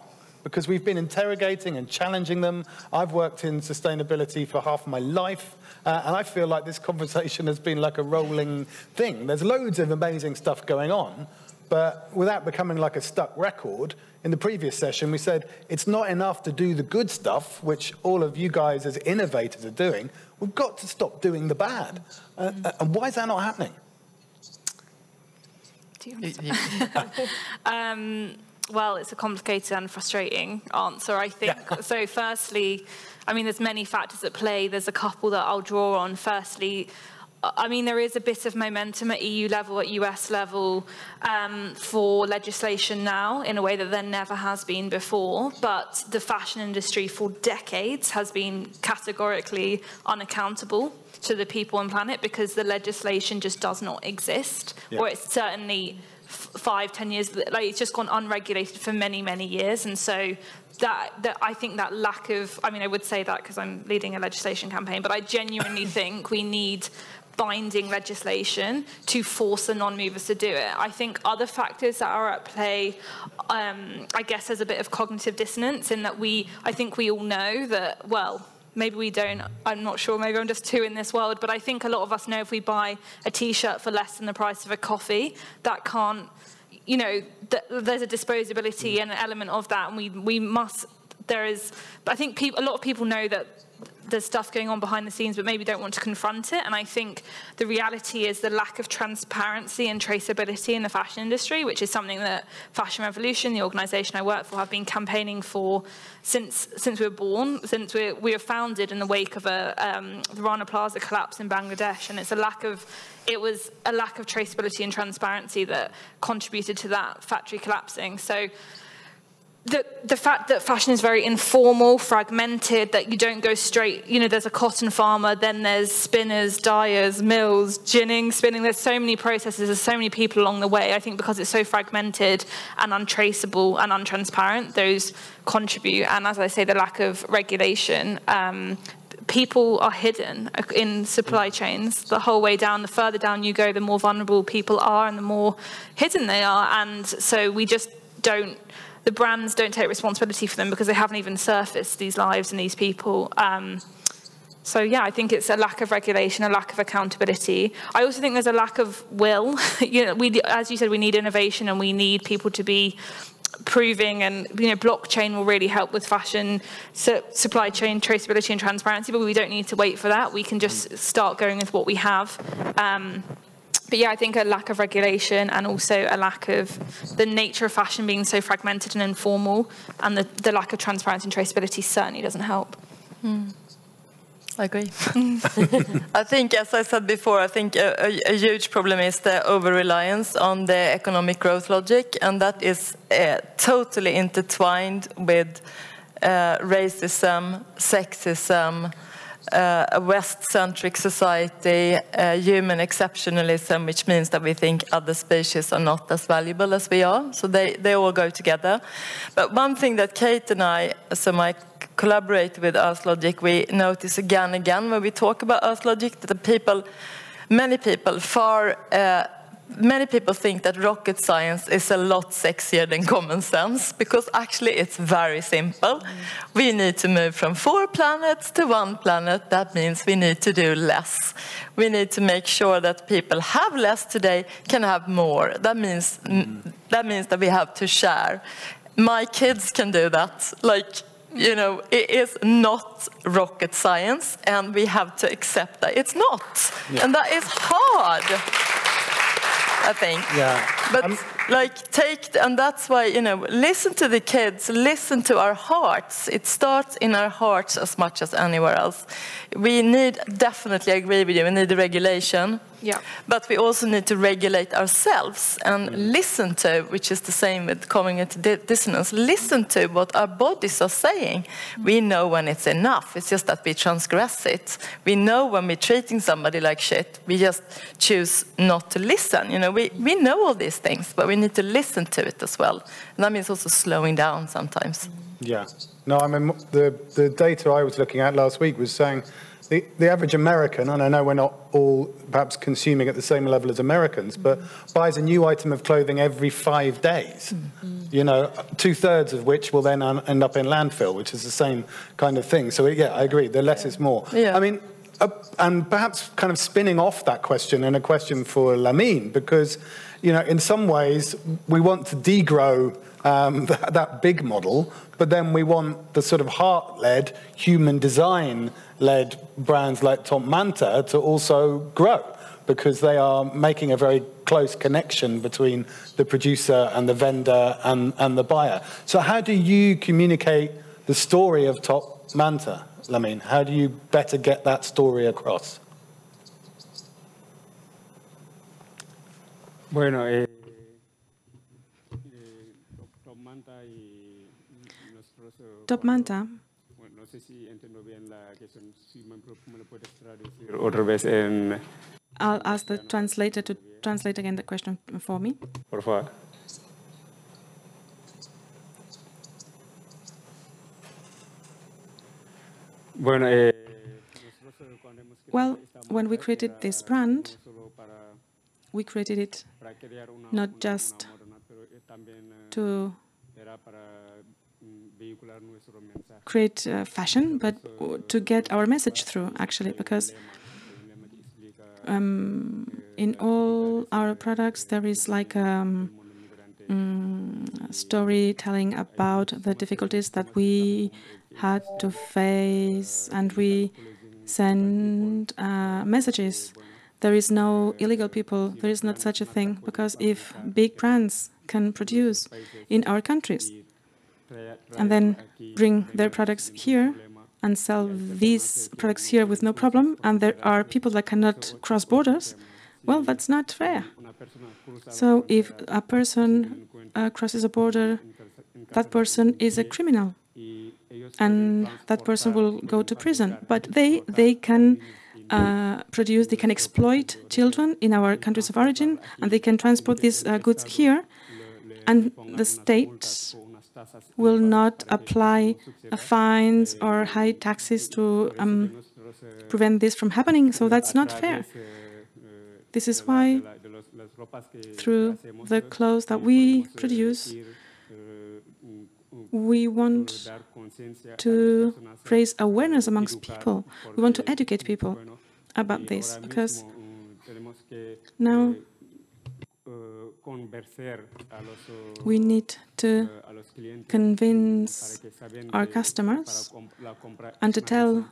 Because we've been interrogating and challenging them. I've worked in sustainability for half my life, and I feel like this conversation has been like a rolling thing. There's loads of amazing stuff going on, but without becoming like a stuck record, in the previous session, we said it's not enough to do the good stuff, which all of you guys as innovators are doing. We've got to stop doing the bad. And why is that not happening? Do you well, it's a complicated and frustrating answer, I think. Yeah. So firstly, I mean, there's many factors at play. There's a couple that I'll draw on. Firstly, I mean, there is a bit of momentum at EU level, at US level, for legislation now in a way that there never has been before. But the fashion industry for decades has been categorically unaccountable to the people and planet because the legislation just does not exist, or it's certainly 5-10 years, like it's just gone unregulated for many, many years. And so that I think that lack of, I mean, I would say that because I'm leading a legislation campaign, but I genuinely think we need binding legislation to force the non-movers to do it. I think other factors that are at play, I guess there's a bit of cognitive dissonance in that I think we all know that, well, maybe we don't, I'm not sure, maybe I'm just too in this world, but I think a lot of us know if we buy a t-shirt for less than the price of a coffee, that can't, you know, there's a disposability and an element of that, and we must, there is, I think a lot of people know that there's stuff going on behind the scenes, but maybe don't want to confront it. And I think the reality is the lack of transparency and traceability in the fashion industry, which is something that Fashion Revolution, the organisation I work for, have been campaigning for since we were born, since we were founded in the wake of the Rana Plaza collapse in Bangladesh. And it was a lack of traceability and transparency that contributed to that factory collapsing. So the fact that fashion is very informal, fragmented, that you don't go straight, you know, there's a cotton farmer, then there's spinners, dyers, mills, ginning, spinning, there's so many processes, there's so many people along the way. I think because it's so fragmented and untraceable and untransparent, those contribute. And as I say, the lack of regulation, people are hidden in supply chains the whole way down. The further down you go, the more vulnerable people are and the more hidden they are. And so we just don't, the brands don't take responsibility for them because they haven't even surfaced these lives and these people. So yeah, I think it's a lack of regulation, a lack of accountability. I also think there's a lack of will. You know, as you said, we need innovation and we need people to be proving, and you know, blockchain will really help with fashion supply chain traceability and transparency, but we don't need to wait for that. We can just start going with what we have. But yeah, I think a lack of regulation and also a lack of the nature of fashion being so fragmented and informal, and the lack of transparency and traceability certainly doesn't help. I agree. I think, as I said before, I think a huge problem is the over-reliance on the economic growth logic, and that is totally intertwined with racism, sexism, a West-centric society, human exceptionalism, which means that we think other species are not as valuable as we are. So they all go together. But one thing that Kate and I, so my collaborator with Earth Logic, we notice again and again when we talk about Earth Logic that many people think that rocket science is a lot sexier than common sense, because actually it's very simple. We need to move from 4 planets to 1 planet. That means we need to do less. We need to make sure that people have less today can have more. That means that we have to share. My kids can do that. It is not rocket science, and we have to accept that it's not. Yeah. And that is hard, I think. Yeah. But and that's why, listen to the kids, listen to our hearts. It starts in our hearts as much as anywhere else. We definitely agree with you, we need the regulation. Yeah. But we also need to regulate ourselves and listen to, which is the same with cognitive dissonance, listen to what our bodies are saying. We know when it's enough, it's just that we transgress it. We know when we're treating somebody like shit, we just choose not to listen. We know all these things, but we need to listen to it as well. And that means also slowing down sometimes. Yeah. No, I mean, the data I was looking at last week was saying the average American, and I know we're not all perhaps consuming at the same level as Americans, but buys a new item of clothing every 5 days. 2/3 of which will then end up in landfill, which is the same kind of thing. So yeah, I agree, the less is more. Yeah. I mean, and perhaps kind of spinning off that question, and a question for Lamine, because in some ways we want to degrow that big model, but then we want the sort of heart-led, human design-led brands like Manta to also grow, because they are making a very close connection between the producer and the vendor and the buyer. So how do you communicate the story of Manta, Lamine? How do you better get that story across? Bueno, Top Manta. I'll ask the translator to translate again the question for me. Por favor. Well, when we created this brand, we created it not just to create fashion, but to get our message through, actually, because in all our products there is like storytelling about the difficulties that we had to face, and we send messages. There is no illegal people, there is not such a thing, because if big brands can produce in our countries and then bring their products here and sell these products here with no problem, and there are people that cannot cross borders, well, that's not fair. So if a person crosses a border, that person is a criminal, and that person will go to prison. But they can produce, they can exploit children in our countries of origin, and they can transport these goods here, and the state will not apply fines or high taxes to prevent this from happening. So that's not fair. This is why, through the clothes that we produce, we want to raise awareness amongst people. We want to educate people about this, because now we need to convince our customers and to tell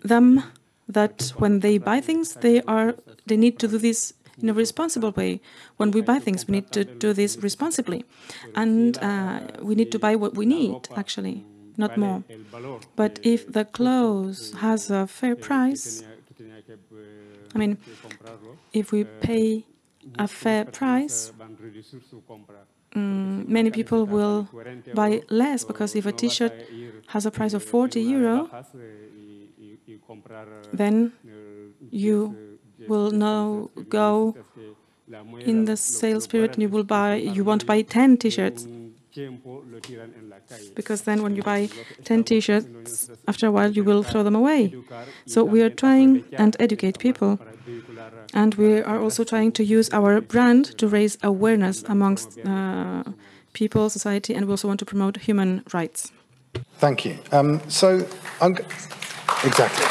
them that when they buy things, they need to do this in a responsible way. When we buy things, we need to do this responsibly. And we need to buy what we need, actually, not more. But if the clothes has a fair price, I mean, if we pay a fair price, many people will buy less, because if a T-shirt has a price of 40 euro, then you will now go in the sales period and you want to buy 10 T-shirts. Because then when you buy 10 T-shirts, after a while you will throw them away. So we are trying and educate people. And we are also trying to use our brand to raise awareness amongst people, society, and we also want to promote human rights. Thank you. Exactly.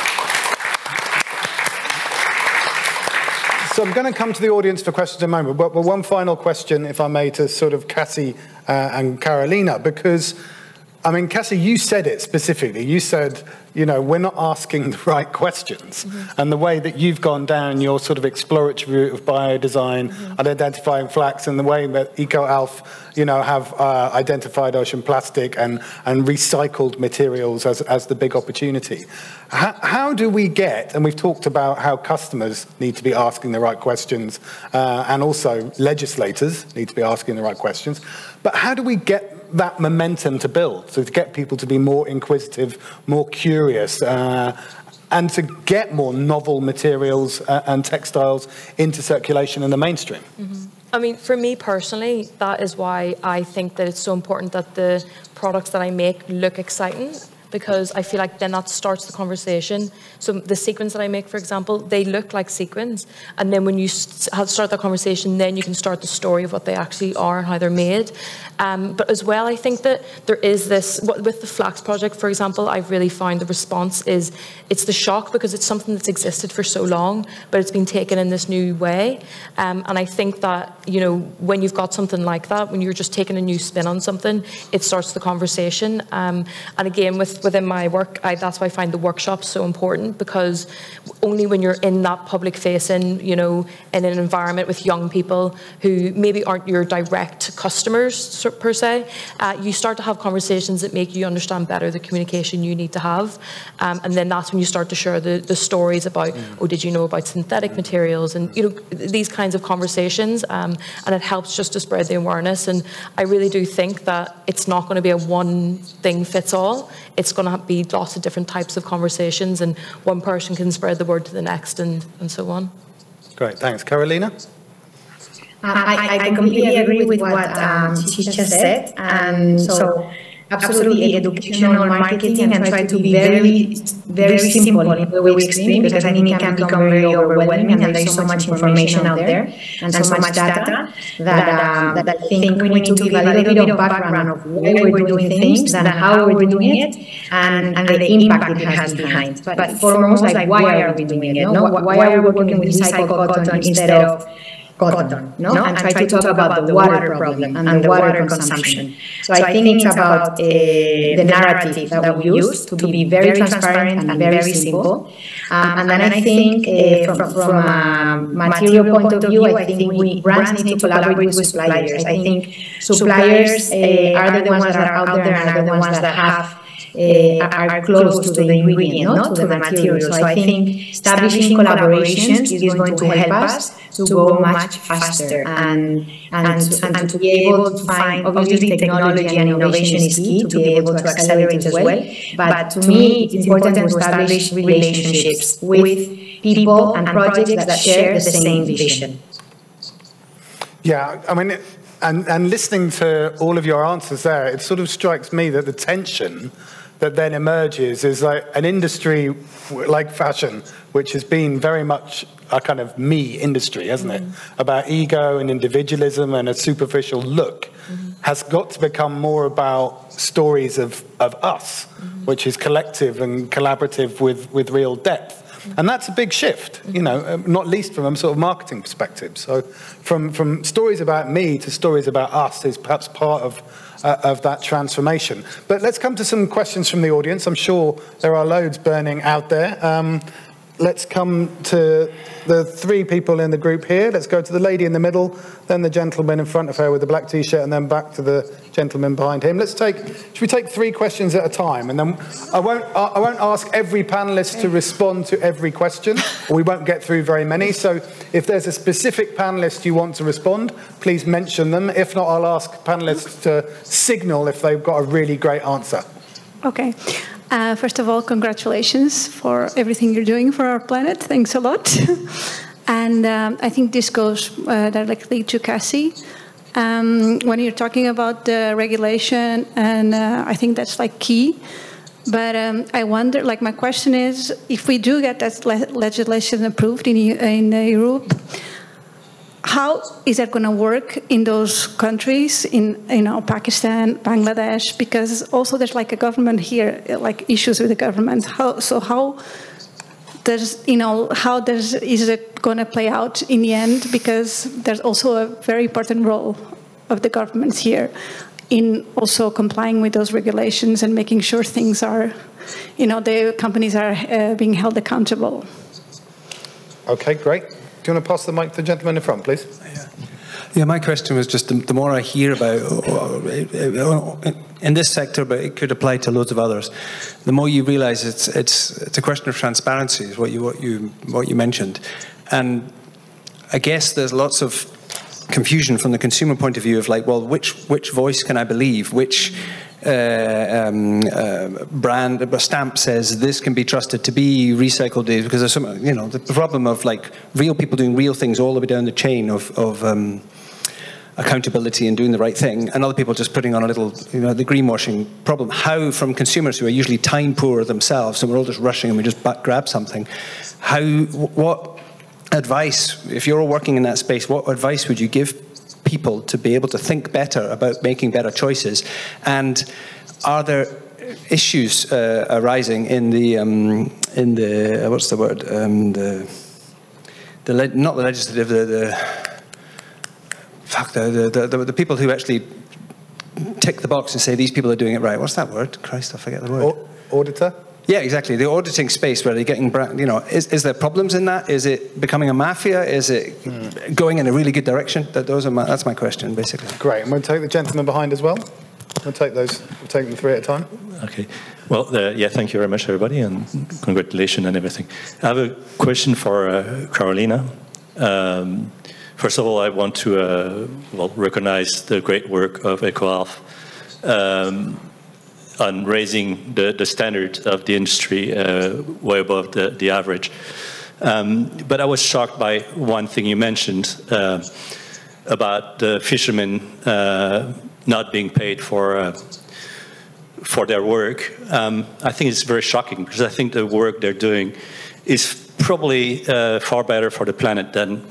So I'm going to come to the audience for questions in a moment, but one final question, if I may, to sort of Cassie and Carolina, because, I mean, Cassie, you said it specifically. You said, you know, we're not asking the right questions. And the way that you've gone down your sort of exploratory route of biodesign and identifying flax, and the way that EcoAlf, you know, have identified ocean plastic and recycled materials as the big opportunity. How do we get, and we've talked about how customers need to be asking the right questions, and also legislators need to be asking the right questions, but how do we get that momentum to build, so to get people to be more inquisitive, more curious, and to get more novel materials and textiles into circulation in the mainstream? I mean, for me personally, that is why I think that it's so important that the products that I make look exciting, because I feel like then that starts the conversation. So the sequins that I make, for example, they look like sequins. And then when you start that conversation, then you can start the story of what they actually are and how they're made. But as well, I think that there is this, with the Flax project, for example, I've really found the response is, it's the shock, because it's something that's existed for so long, but it's been taken in this new way. And I think that, you know, when you've got something like that, when you're just taking a new spin on something, it starts the conversation. And again, within my work, that's why I find the workshops so important, because only when you're in that public facing, you know, in an environment with young people who maybe aren't your direct customers per se, you start to have conversations that make you understand better the communication you need to have. And then that's when you start to share the stories about, oh, did you know about synthetic materials? And, you know, these kinds of conversations. And it helps just to spread the awareness. And I really do think that it's not going to be a one thing fits all. It's going to be lots of different types of conversations, and one person can spread the word to the next, and so on. Great, thanks. Carolina? I completely agree with what she just said. And so absolutely educational marketing, and try to be very, very simple in the way we explain, because I think it can become very overwhelming, and there's so much information out there and so much data that I think we need to give a little bit of background of why we're doing things and how we're doing it, and the impact it has behind. But foremost, like, why are we doing it? No? Why are we working with recycled cotton instead of cotton, no? And try to talk about the water problem and the water consumption. So I think it's about the narrative that we use to be very transparent and very simple. And then I think from a material point of view, I think brands need to collaborate with suppliers. I think suppliers are the ones that are out there and are the ones that are close to the ingredient, not to the material. So I think establishing collaborations is going to help us to go much faster and to be able to find, obviously technology and innovation is key to be able to accelerate as well. But to me, it's important to establish relationships with people and projects that share the same vision. Yeah, I mean, and listening to all of your answers there, it sort of strikes me that the tension that then emerges is like an industry like fashion, which has been very much a kind of me industry, hasn't it? About ego and individualism and a superficial look, has got to become more about stories of us, which is collective and collaborative with real depth. And that's a big shift, you know, not least from a sort of marketing perspective. So from stories about me to stories about us is perhaps part of that transformation. But let's come to some questions from the audience. I'm sure there are loads burning out there. let's come to the three people in the group here. Let's go to the lady in the middle, then the gentleman in front of her with the black T-shirt, and then back to the gentleman behind him. Should we take 3 questions at a time? And then I won't ask every panelist to respond to every question, or we won't get through very many. So if there's a specific panelist you want to respond, please mention them. If not, I'll ask panelists to signal if they've got a really great answer. Okay. First of all, congratulations for everything you're doing for our planet. Thanks a lot. And I think this goes directly to Cassie. When you're talking about the regulation, and I think that's like key. But I wonder, like my question is, if we do get that legislation approved in Europe, how is that going to work in those countries, in Pakistan, Bangladesh? Because also there's like a government here, like issues with the government. Is it going to play out in the end? Because there's also a very important role of the governments here in also complying with those regulations and making sure things are, the companies are being held accountable. Okay, great. Do you want to pass the mic to the gentleman in front, please? Yeah, my question was just the more I hear about in this sector, but it could apply to loads of others. The more you realise it's a question of transparency, is what you mentioned, and I guess there's lots of confusion from the consumer point of view of like, well, which voice can I believe? Which brand stamp says this can be trusted to be recycled? Because there's some, the problem of like real people doing real things all the way down the chain of accountability and doing the right thing, and other people just putting on a little, the greenwashing problem. How, from consumers who are usually time poor themselves, and we're all just rushing and we just grab something, what advice, if you're working in that space, what advice would you give people to be able to think better about making better choices? And are there issues arising in the what's the word, not the legislative, the people who actually tick the box and say these people are doing it right? What's that word? Christ, I forget the word. Auditor? Yeah, exactly. The auditing space where they're getting, is there problems in that? Is it becoming a mafia? Is it going in a really good direction? That's my question, basically. Great. And we'll take the gentleman behind as well. We'll take them 3 at a time. Okay. Well, thank you very much, everybody, and congratulations and everything. I have a question for Carolina. First of all, I want to recognize the great work of EcoAlf on raising the standard of the industry way above the average. But I was shocked by one thing you mentioned about the fishermen not being paid for their work. I think it's very shocking, because I think the work they're doing is probably far better for the planet than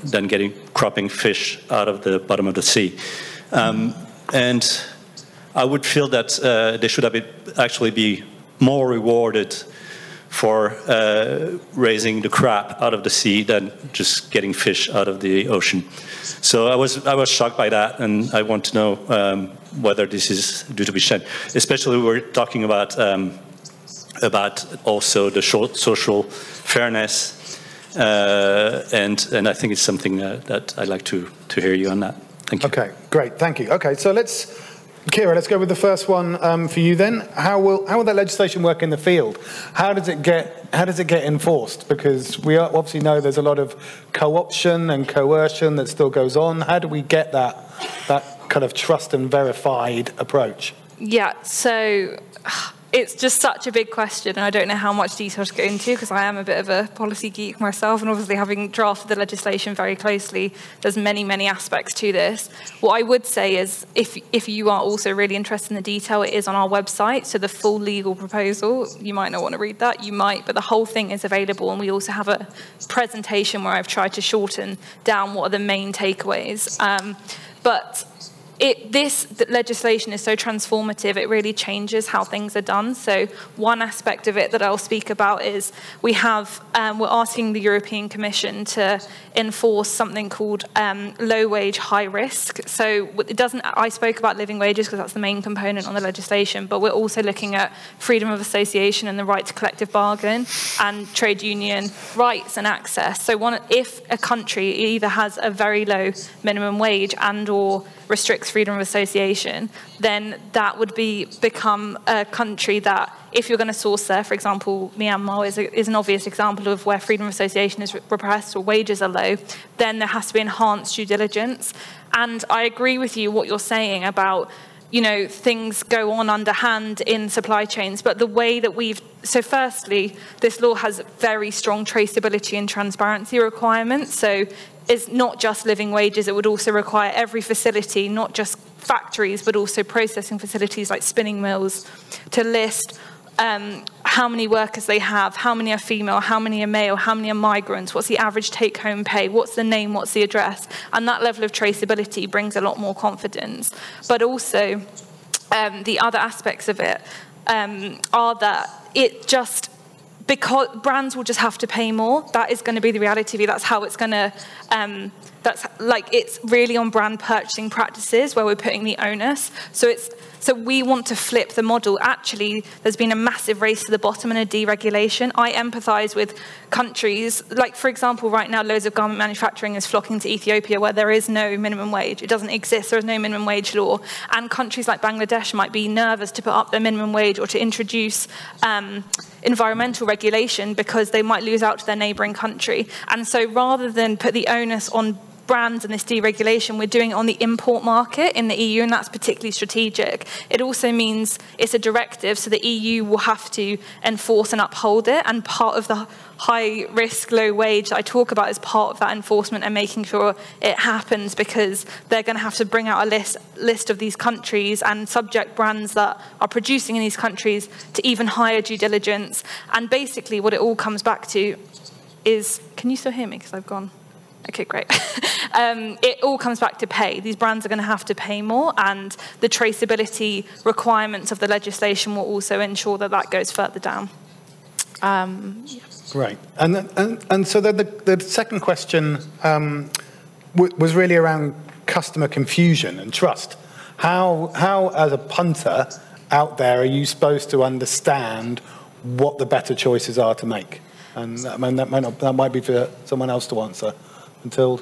cropping fish out of the bottom of the sea. And I would feel that they should actually be more rewarded for raising the crab out of the sea than just getting fish out of the ocean. So I was shocked by that, and I want to know whether this is due to be changed. Especially we're talking about also the social fairness, and I think it's something that I'd like to hear you on that. Thank you. Okay, great, thank you. Okay, so Ciara, let's go with the first one for you then. How will that legislation work in the field? How does it get enforced? Because we obviously know there's a lot of co-option and coercion that still goes on. How do we get that kind of trust and verified approach? Yeah, so it's just such a big question, and I don't know how much detail to go into, because I am a bit of a policy geek myself, and obviously having drafted the legislation very closely, there's many aspects to this. What I would say is, if you are also really interested in the detail, it is on our website, so the full legal proposal, you might not want to read that, you might, but the whole thing is available, and we also have a presentation where I've tried to shorten down what are the main takeaways. But this legislation is so transformative, it really changes how things are done. So one aspect of it that I'll speak about is we're asking the European Commission to enforce something called low wage, high risk. So I spoke about living wages because that's the main component on the legislation, but we're also looking at freedom of association and the right to collective bargain and trade union rights and access. So if a country either has a very low minimum wage and or restricts freedom of association, then that would become a country that, if you're going to source there, for example, Myanmar is an obvious example of where freedom of association is repressed or wages are low, then there has to be enhanced due diligence. And I agree with you what you're saying about, things go on underhand in supply chains, but the way that so firstly, this law has very strong traceability and transparency requirements. So it's not just living wages, it would also require every facility, not just factories, but also processing facilities like spinning mills, to list how many workers they have, how many are female, how many are male, how many are migrants, what's the average take-home pay, what's the name, what's the address. And that level of traceability brings a lot more confidence. But also, the other aspects of it are that because brands will just have to pay more. That is going to be the reality of it. That's how it's going to, it's really on brand purchasing practices where we're putting the onus. So we want to flip the model. Actually, there's been a massive race to the bottom and a deregulation. I empathise with countries, like, for example, right now, loads of garment manufacturing is flocking to Ethiopia where there is no minimum wage. It doesn't exist. There is no minimum wage law. And countries like Bangladesh might be nervous to put up their minimum wage or to introduce environmental regulation because they might lose out to their neighbouring country. And so rather than put the onus on brands and this deregulation, we're doing it on the import market in the EU, and that's particularly strategic. It also means it's a directive, so the EU will have to enforce and uphold it, and part of the high risk, low wage that I talk about is part of that enforcement and making sure it happens, because they're going to have to bring out a list of these countries and subject brands that are producing in these countries to even higher due diligence. And basically what it all comes back to is, can you still hear me? Because I've gone. Okay, great. It all comes back to pay. These brands are going to have to pay more, and the traceability requirements of the legislation will also ensure that that goes further down. Great. And so then the second question was really around customer confusion and trust. How, as a punter out there, are you supposed to understand what the better choices are to make? And that might be for someone else to answer. Until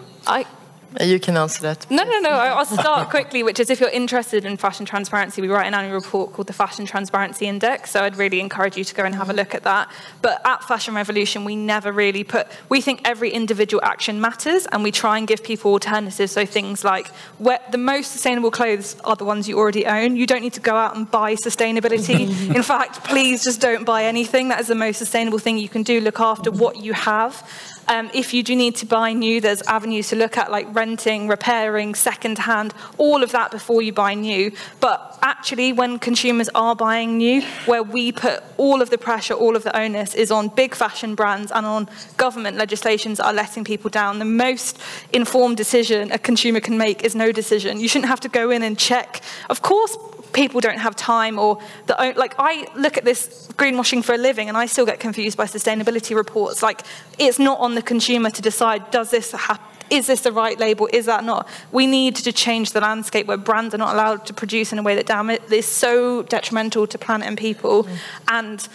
you can answer that. No. I'll start quickly, which is, if you're interested in fashion transparency, we write an annual report called the Fashion Transparency Index, so I'd really encourage you to go and have a look at that. But at Fashion Revolution, we never really we think every individual action matters, and we try and give people alternatives. So things like, the most sustainable clothes are the ones you already own. You don't need to go out and buy sustainability. In fact, please just don't buy anything. That is the most sustainable thing you can do. Look after what you have. If you do need to buy new, there's avenues to look at, like renting, repairing, second-hand, all of that before you buy new. But actually, when consumers are buying new, where we put all of the pressure, all of the onus is on big fashion brands and on government legislations that are letting people down. The most informed decision a consumer can make is no decision. You shouldn't have to go in and check. Of course, people don't have time, or I look at this greenwashing for a living and I still get confused by sustainability reports. Like, it's not on the consumer to decide, does this happen? Is this the right label? Is that not? We need to change the landscape where brands are not allowed to produce in a way that is so detrimental to planet and people. And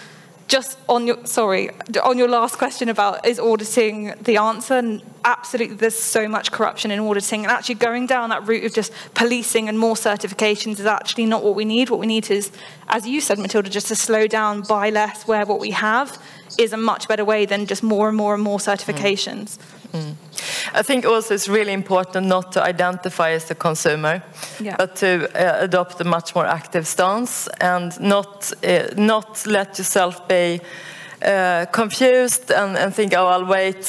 just on your last question about, is auditing the answer? And absolutely, there's so much corruption in auditing, and actually going down that route of just policing and more certifications is actually not what we need. What we need is, as you said, Matilda, just to slow down, buy less, wear what we have, is a much better way than just more and more and more certifications. I think also it's really important not to identify as the consumer, but to adopt a much more active stance, and not let yourself be confused and think, oh, I'll wait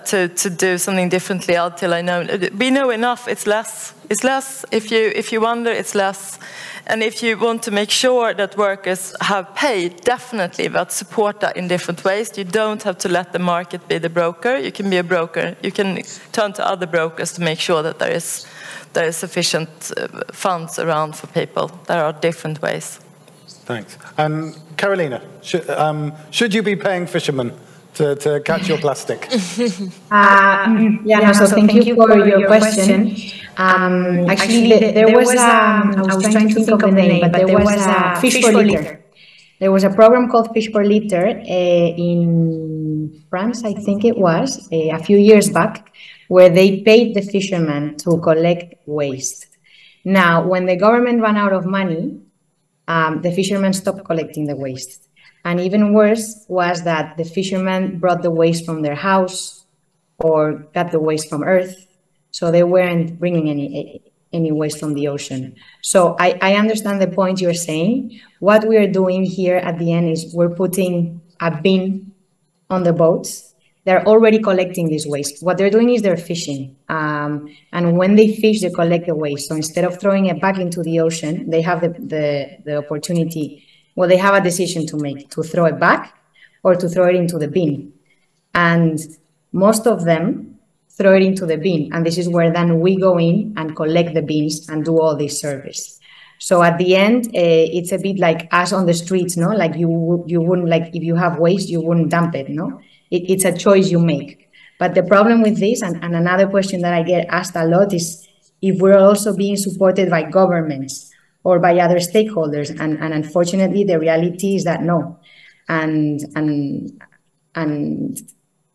to do something differently until I know. Be know enough. It's less. It's less. If you wonder, it's less. And if you want to make sure that workers have pay, definitely, but support that in different ways. You don't have to let the market be the broker. You can be a broker. You can turn to other brokers to make sure that there is sufficient funds around for people. There are different ways. Thanks. Carolina, should you be paying fishermen to catch your plastic? So thank you for your question. Actually, there was I was trying to think of the name, but there was a Fish for Litter. There was a program called Fish for Litter in France, I think it was, a few years back, where they paid the fishermen to collect waste. Now, when the government ran out of money, the fishermen stopped collecting the waste. And even worse was that the fishermen brought the waste from their house or got the waste from Earth. So they weren't bringing any waste from the ocean. So I understand the point you're saying. What we are doing here at the end is we're putting a bin on the boats. They're already collecting this waste. What they're doing is they're fishing. And when they fish, they collect the waste. So instead of throwing it back into the ocean, they have the opportunity, well, they have a decision to make, to throw it back or to throw it into the bin. And most of them throw it into the bin. And this is where then we go in and collect the bins and do all this service. So at the end, it's a bit like us on the streets, no? Like you wouldn't, like if you have waste, you wouldn't dump it, no? It's a choice you make. But the problem with this, and another question that I get asked a lot, is if we're also being supported by governments or by other stakeholders. And unfortunately, the reality is that no. And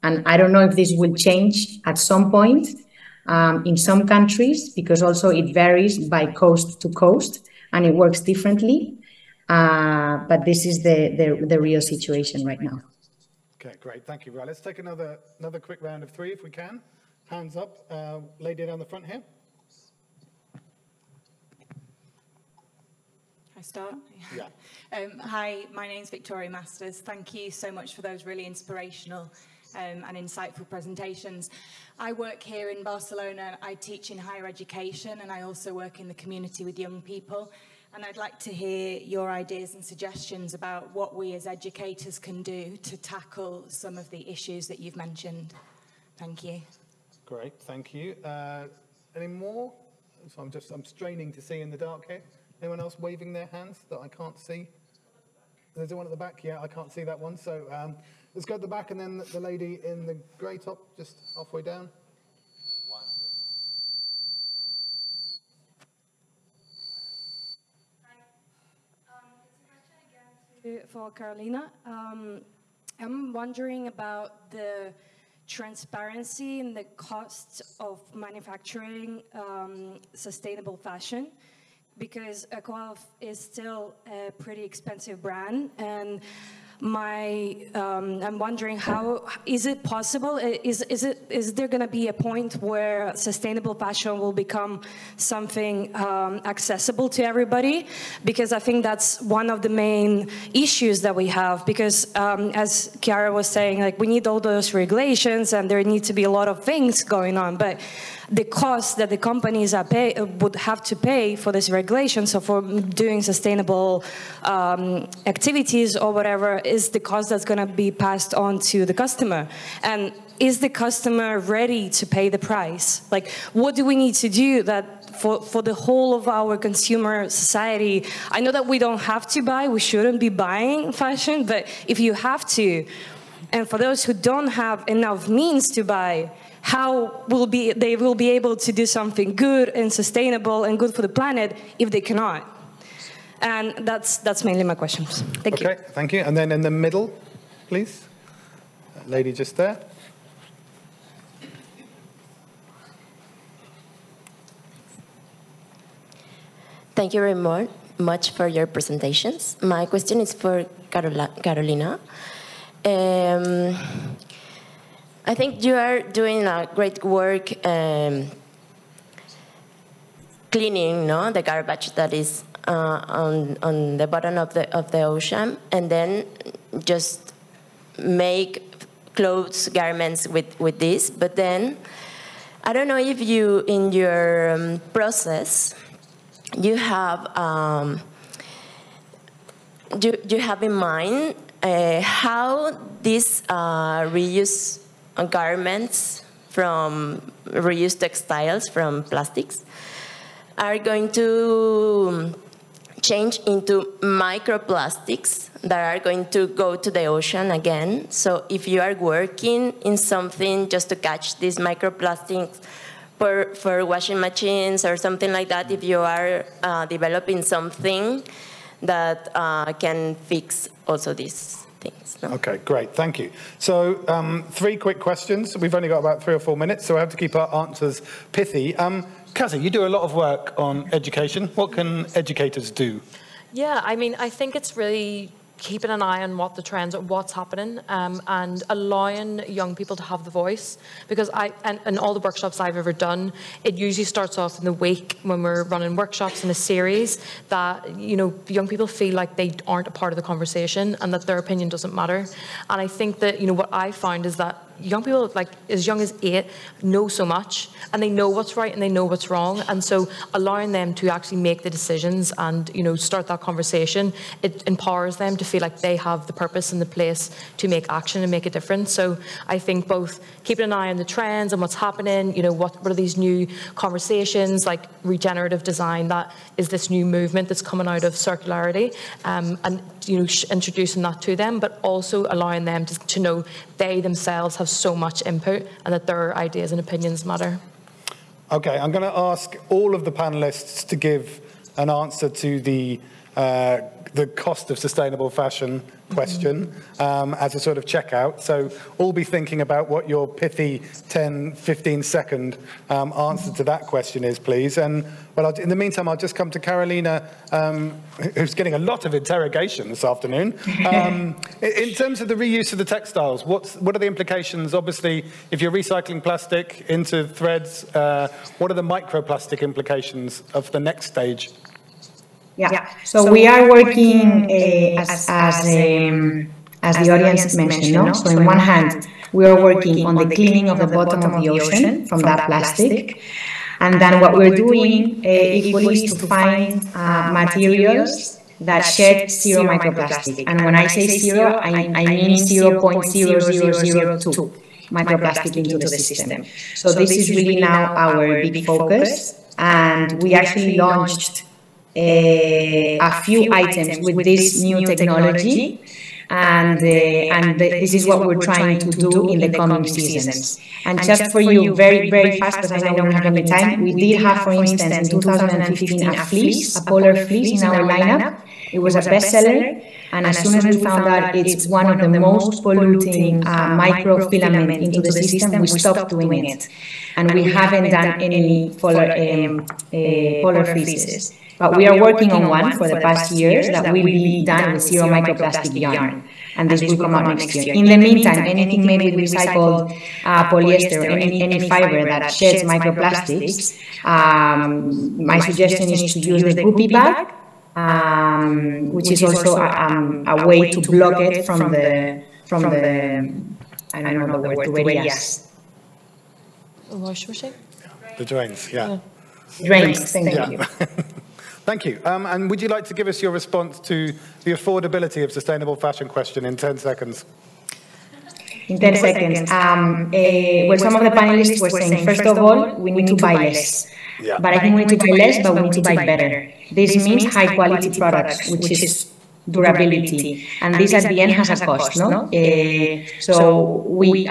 I don't know if this will change at some point in some countries, because also it varies by coast to coast and it works differently. But this is the real situation right now. Okay, great, thank you. Right, let's take another quick round of three if we can. Hands up, lady down the front here. I start? Yeah. Hi, my name's Victoria Masters. Thank you so much for those really inspirational and insightful presentations. I work here in Barcelona. I teach in higher education, and I also work in the community with young people. And I'd like to hear your ideas and suggestions about what we as educators can do to tackle some of the issues that you've mentioned. Thank you. Great, thank you. Any more? So I'm straining to see in the dark here. Anyone else waving their hands that I can't see? There's one at the back. Yeah, I can't see that one. So let's go at the back, and then the lady in the grey top, just halfway down. For Carolina, I'm wondering about the transparency and the costs of manufacturing sustainable fashion, because EcoAlf is still a pretty expensive brand, and I'm wondering, how is it possible? Is there going to be a point where sustainable fashion will become something accessible to everybody? Because I think that's one of the main issues that we have. Because as Ciara was saying, like, we need all those regulations, and there need to be a lot of things going on, but the cost that the companies would have to pay for this regulation, so for doing sustainable activities or whatever, is the cost that's going to be passed on to the customer. And is the customer ready to pay the price? Like, what do we need to do that for the whole of our consumer society? I know that we don't have to buy, we shouldn't be buying fashion, but if you have to, and for those who don't have enough means to buy, how they will be able to do something good and sustainable and good for the planet if they cannot? And that's mainly my questions. Thank you. Okay, thank you. And then in the middle, please. That lady just there. Thank you very much for your presentations. My question is for Carolina. I think you are doing a great work cleaning, no, the garbage that is on the bottom of the ocean, and then just make clothes, garments with this. But then I don't know if you, in your process, you have you have in mind how these reuse garments from reused textiles from plastics are going to change into microplastics that are going to go to the ocean again. So if you are working in something just to catch these microplastics for washing machines or something like that, if you are developing something that can fix also these things. No? Okay, great, thank you. So 3 quick questions. We've only got about 3 or 4 minutes, so I have to keep our answers pithy. Cassie, you do a lot of work on education. What can educators do? Yeah, I mean, I think it's really keeping an eye on what the trends are, what's happening, and allowing young people to have the voice. Because and all the workshops I've ever done, it usually starts off in the week when we're running workshops in a series that, you know, young people feel like they aren't a part of the conversation and that their opinion doesn't matter. And I think that, you know, what I found is that young people, like as young as 8, know so much, and they know what's right and they know what's wrong. And so allowing them to actually make the decisions and, you know, start that conversation, it empowers them to feel like they have the purpose and the place to make action and make a difference. So I think both keeping an eye on the trends and what's happening, you know, what are these new conversations like regenerative design, that is this new movement that's coming out of circularity, and, you know, introducing that to them, but also allowing them to know they themselves have so much input and that their ideas and opinions matter. Okay, I'm going to ask all of the panelists to give an answer to the cost of sustainable fashion question as a sort of checkout. So all be thinking about what your pithy 10, 15-second answer to that question is, please. And well, in the meantime, I'll just come to Carolina, who's getting a lot of interrogation this afternoon. In terms of the reuse of the textiles, what are the implications? Obviously, if you're recycling plastic into threads, what are the microplastic implications of the next stage? Yeah, so we are working as the audience mentioned, no? So on one hand, we are working on the cleaning of the bottom of the ocean from that plastic. And then what we're doing equally is to find materials that shed zero microplastic. And when I say zero, I mean 0.0002 microplastic into the system. So this is really now our big focus. And we actually launched a few items with this new technology, and this is what we're trying to do in the coming seasons. And just for you, very, very fast, because I know we don't have any time, we did have, for instance, in 2015, a fleece, a polar fleece in our lineup. It was a bestseller, and as soon as we found out it's one of the most polluting microfilament into the system, we stopped doing it. And we haven't done any polar fleeces. But we are working on one for the past years that will be done with zero microplastic yarn, and this will come out next year. In the meantime, anything made with recycled polyester or any fiber that sheds microplastics, my suggestion is to use the Guppy bag, which is also a way to block it from the I don't know the word, tuberías. Wash machine? The drains, yeah. Drains, thank you. Thank you. And would you like to give us your response to the affordability of sustainable fashion question in 10 seconds? In 10 seconds. Well, some of the panelists were saying, first of all, we need to buy less. Yeah. But I think we need to buy less, but we need to buy better. This means high quality products, which is durability. And this at the end has a cost, no? So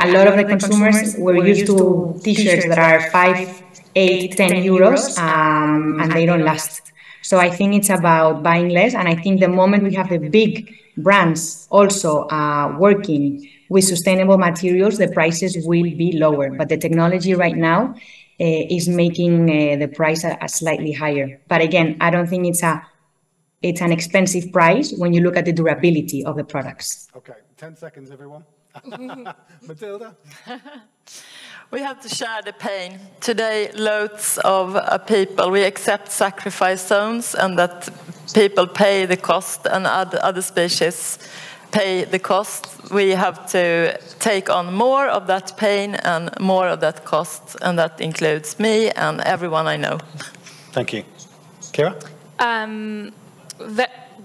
a lot of the consumers were used to t-shirts that are 5, 8, 10 euros, and they don't last. So I think it's about buying less, and I think the moment we have the big brands also working with sustainable materials, the prices will be lower. But the technology right now is making the price slightly higher. But again, I don't think it's an expensive price when you look at the durability of the products. Okay, 10 seconds, everyone. Matilda? We have to share the pain. Today, loads of people, we accept sacrifice zones and that people pay the cost and other species pay the cost. We have to take on more of that pain and more of that cost, and that includes me and everyone I know. Thank you. Ciara?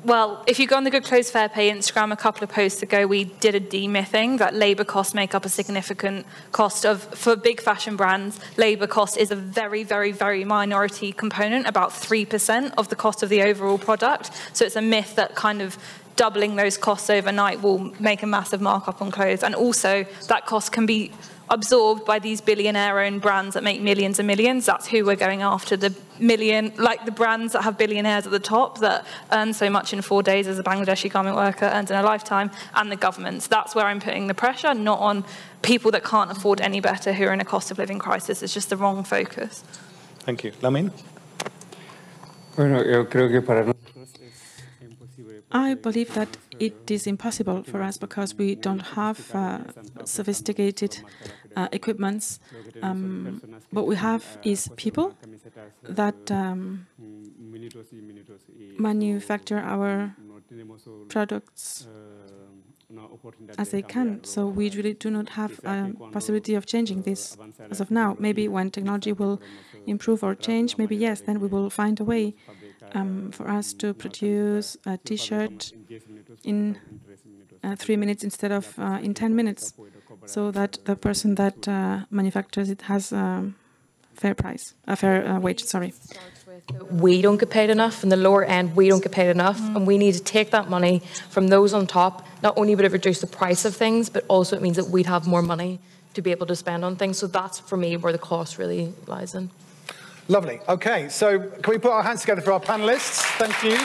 Well, if you go on the Good Clothes Fair Pay Instagram, a couple of posts ago, we did a demything that labour costs make up a significant cost for big fashion brands. Labour cost is a very, very, very minority component, about 3% of the cost of the overall product. So it's a myth that kind of doubling those costs overnight will make a massive markup on clothes. And also that cost can be absorbed by these billionaire-owned brands that make millions and millions. That's who we're going after, the brands that have billionaires at the top that earn so much in 4 days as a Bangladeshi garment worker earns in a lifetime, and the governments. That's where I'm putting the pressure, not on people that can't afford any better who are in a cost of living crisis. It's just the wrong focus. Thank you. Lamine? I believe that it is impossible for us because we don't have sophisticated equipments. What we have is people that manufacture our products as they can. So we really do not have a possibility of changing this as of now. Maybe when technology will improve or change, maybe yes, then we will find a way for us to produce a T-shirt in 3 minutes instead of in 10 minutes, so that the person that manufactures it has a fair price, a fair wage, sorry. We don't get paid enough, and the lower end, we don't get paid enough, and we need to take that money from those on top. Not only would it reduce the price of things, but also it means that we'd have more money to be able to spend on things. So that's, for me, where the cost really lies in. Lovely. Okay, so can we put our hands together for our panelists? Thank you.